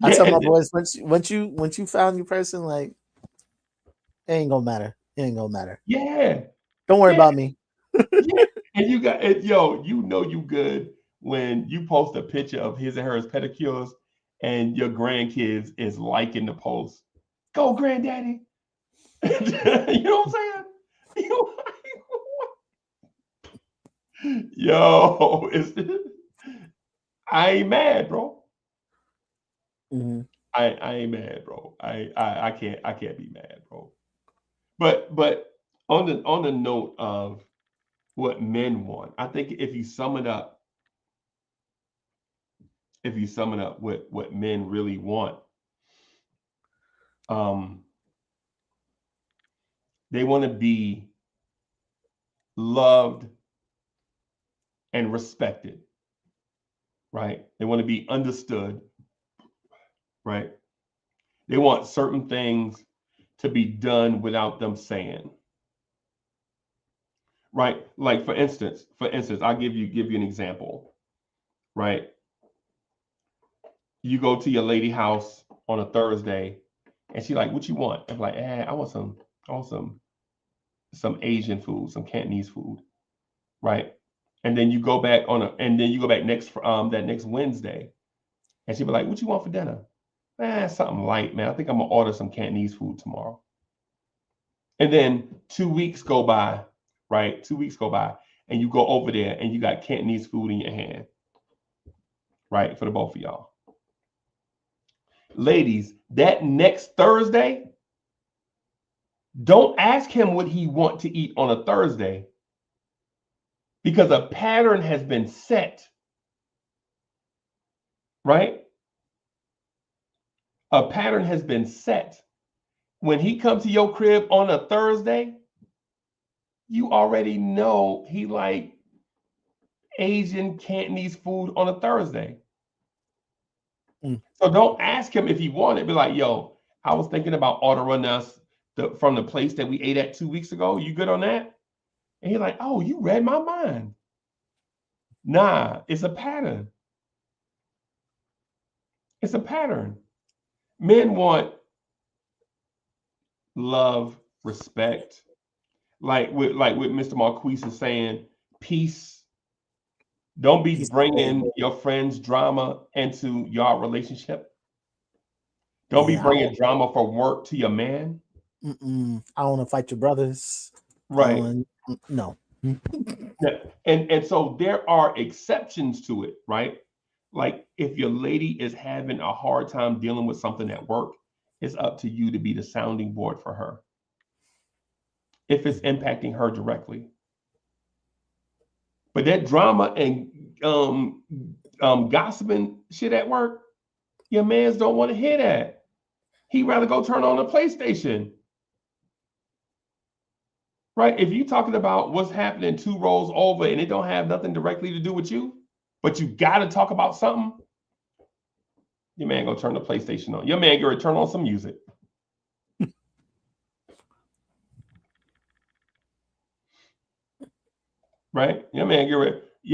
I Yeah. tell my And boys once you found your person, like it ain't gonna matter. It ain't gonna matter. yeah. Don't worry Yeah. about me. Yeah. And you got and yo, you know you good when you post a picture of his and hers pedicures and your grandkids is liking the post. Go, granddaddy. You know what I'm saying? Yo, I ain't mad, bro. Mhm. I ain't mad, bro. I can't be mad, bro. But on the note of what men want, I think if you sum it up what men really want, um, they want to be loved and respected, right? They want to be understood, right? They want certain things to be done without them saying, right? Like for instance, I'll give you an example, right? You go to your lady house on a Thursday, and she like, "What you want?" I'm like, I want some Asian food, some Cantonese food, right? And then you go back next Wednesday, and she be like, "What you want for dinner?" Something light, man. I think I'm gonna order some Cantonese food tomorrow. And then 2 weeks go by, right? 2 weeks go by, and you go over there and you got Cantonese food in your hand, right? For the both of y'all. Ladies, that next Thursday, don't ask him what he want to eat on a Thursday because a pattern has been set, right? A pattern has been set. When he comes to your crib on a Thursday, you already know he like Asian Cantonese food on a Thursday. Mm. So don't ask him if he wanted. Be like, yo, I was thinking about ordering us from the place that we ate at 2 weeks ago. You good on that? And you're like, oh, you read my mind. Nah, it's a pattern. It's a pattern. Men want love, respect, like with Mr. Marquise is saying, peace. Don't be He's bringing your friends' drama into your relationship. Don't be yeah. bringing drama for work to your man. I don't want to fight your brothers. Right. No. Yeah. And so there are exceptions to it, right? Like if your lady is having a hard time dealing with something at work, it's up to you to be the sounding board for her. If it's impacting her directly. But that drama and gossiping shit at work, your mans don't want to hear that. He'd rather go turn on the PlayStation. Right? If you're talking about what's happening 2 rows over and it don't have nothing directly to do with you, but you got to talk about something, your man gonna turn the PlayStation on. Your man gonna turn on some music. Right? Your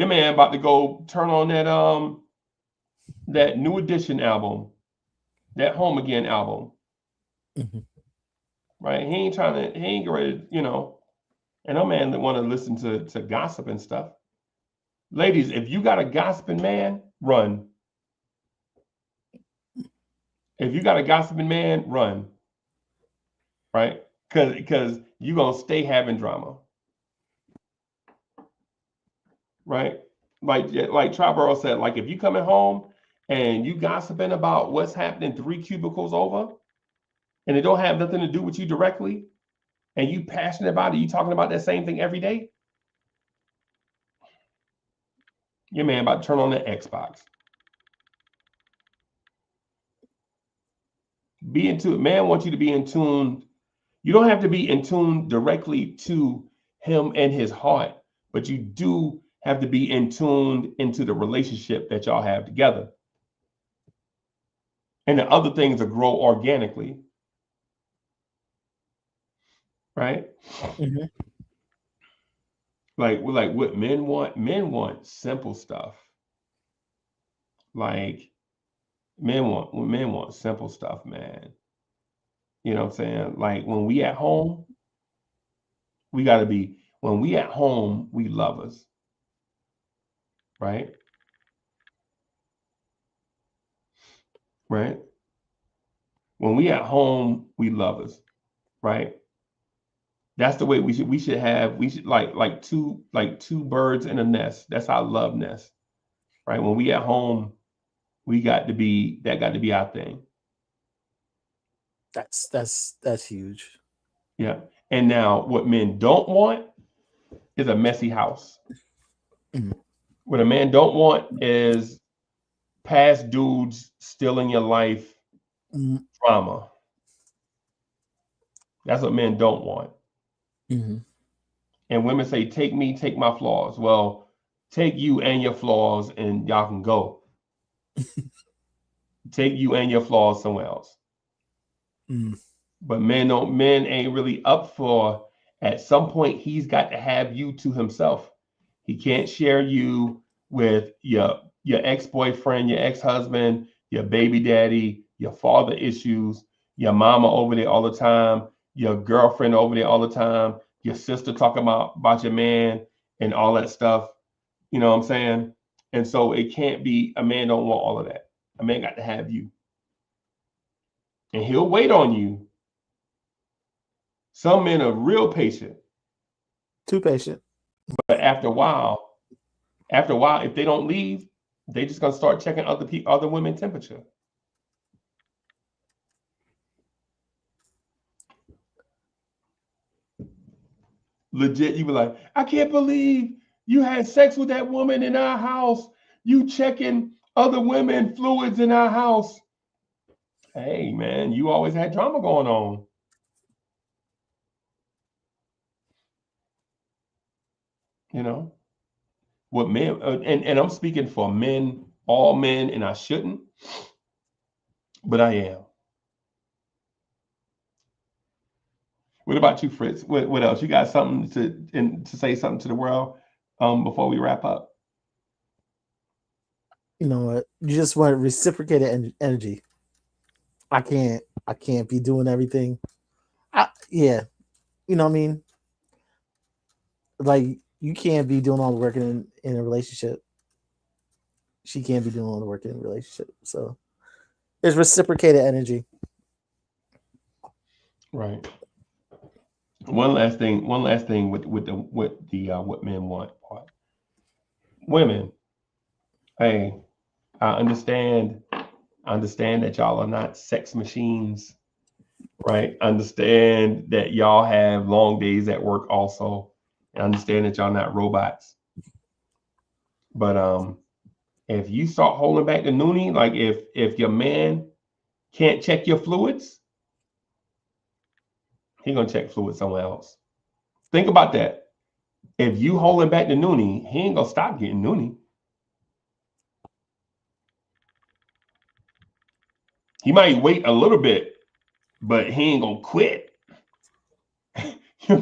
man about to go turn on that New Edition album, that Home Again album. Mm-hmm. Right? He ain't ready, and no man that want to listen to gossip and stuff. Ladies, if you got a gossiping man, run. If you got a gossiping man, run. Right? Because you're gonna stay having drama. Right? Like Triborough said, like if you coming home and you gossiping about what's happening 3 cubicles over, and it don't have nothing to do with you directly, and you passionate about it, you talking about that same thing every day, your man about to turn on that Xbox. Be in tune. Man wants you to be in tune. You don't have to be in tune directly to him and his heart, but you do have to be in tune into the relationship that y'all have together. And the other things will grow organically. Right? Mm-hmm. Like what men want simple stuff. Like men want simple stuff, man. You know what I'm saying? Like when we at home, when we at home, we lovers. Right? Right? When we at home, we lovers. Right? That's the way we should like two birds in a nest. That's our love nest. Right? When we at home, that got to be our thing. That's huge. Yeah. And now what men don't want is a messy house. Mm-hmm. What a man don't want is past dudes still in your life drama. That's what men don't want. Mm-hmm. And women say, take me, take my flaws. Well, take you and your flaws and y'all can go. Take you and your flaws somewhere else. Mm. But men ain't really up for, at some point, he's got to have you to himself. He can't share you with your ex-boyfriend, your ex-husband, your baby daddy, your father issues, your mama over there all the time, your girlfriend over there all the time, your sister talking about your man and all that stuff. You know what I'm saying? And so it can't be, a man don't want all of that. A man got to have you. And he'll wait on you. Some men are real patient. Too patient. But after a while, if they don't leave, they just gonna start checking other women's temperature. Legit, you be like, I can't believe you had sex with that woman in our house. You checking other women fluids in our house. Hey man, you always had drama going on. You know what men and I'm speaking for men, all men, and I shouldn't, but I am. What about you, Fritz? What else? You got something to say something to the world before we wrap up? You know what? You just want reciprocated energy. I can't be doing everything. Yeah, you know what I mean? Like you can't be doing all the work in a relationship. She can't be doing all the work in a relationship. So there's reciprocated energy. Right. One last thing. One last thing with the what men want part. Women. Hey, I understand. I understand that y'all are not sex machines, right? Understand that y'all have long days at work also. I understand that y'all not robots. But if you start holding back the noonie, like if your man can't check your fluids, he gonna check fluids somewhere else. Think about that. If you holding back the noonie, he ain't gonna stop getting noonie. He might wait a little bit, but he ain't gonna quit. You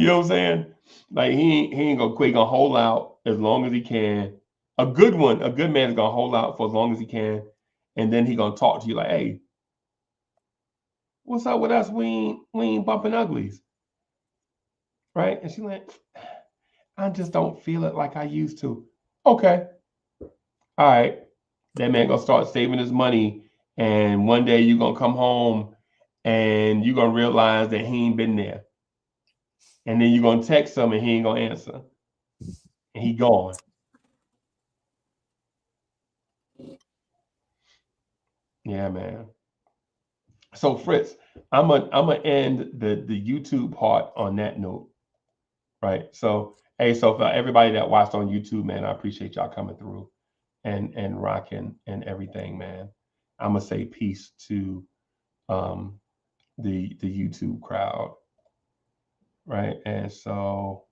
know what I'm saying? Like he ain't gonna quit. He gonna hold out as long as he can. A good one, a good man is gonna hold out for as long as he can, and then he gonna talk to you like, "Hey, what's up with us? We ain't bumping uglies, right?" And she like, "I just don't feel it like I used to." Okay, all right. That man gonna start saving his money, and one day you gonna come home, and you gonna realize that he ain't been there, and then you gonna text him, and he ain't gonna answer, and he gone. Yeah, man. So Fritz, I'm gonna end the YouTube part on that note, right? So hey, so for everybody that watched on YouTube, man, I appreciate y'all coming through and rocking and everything, man. I'm gonna say peace to um the YouTube crowd, right? And so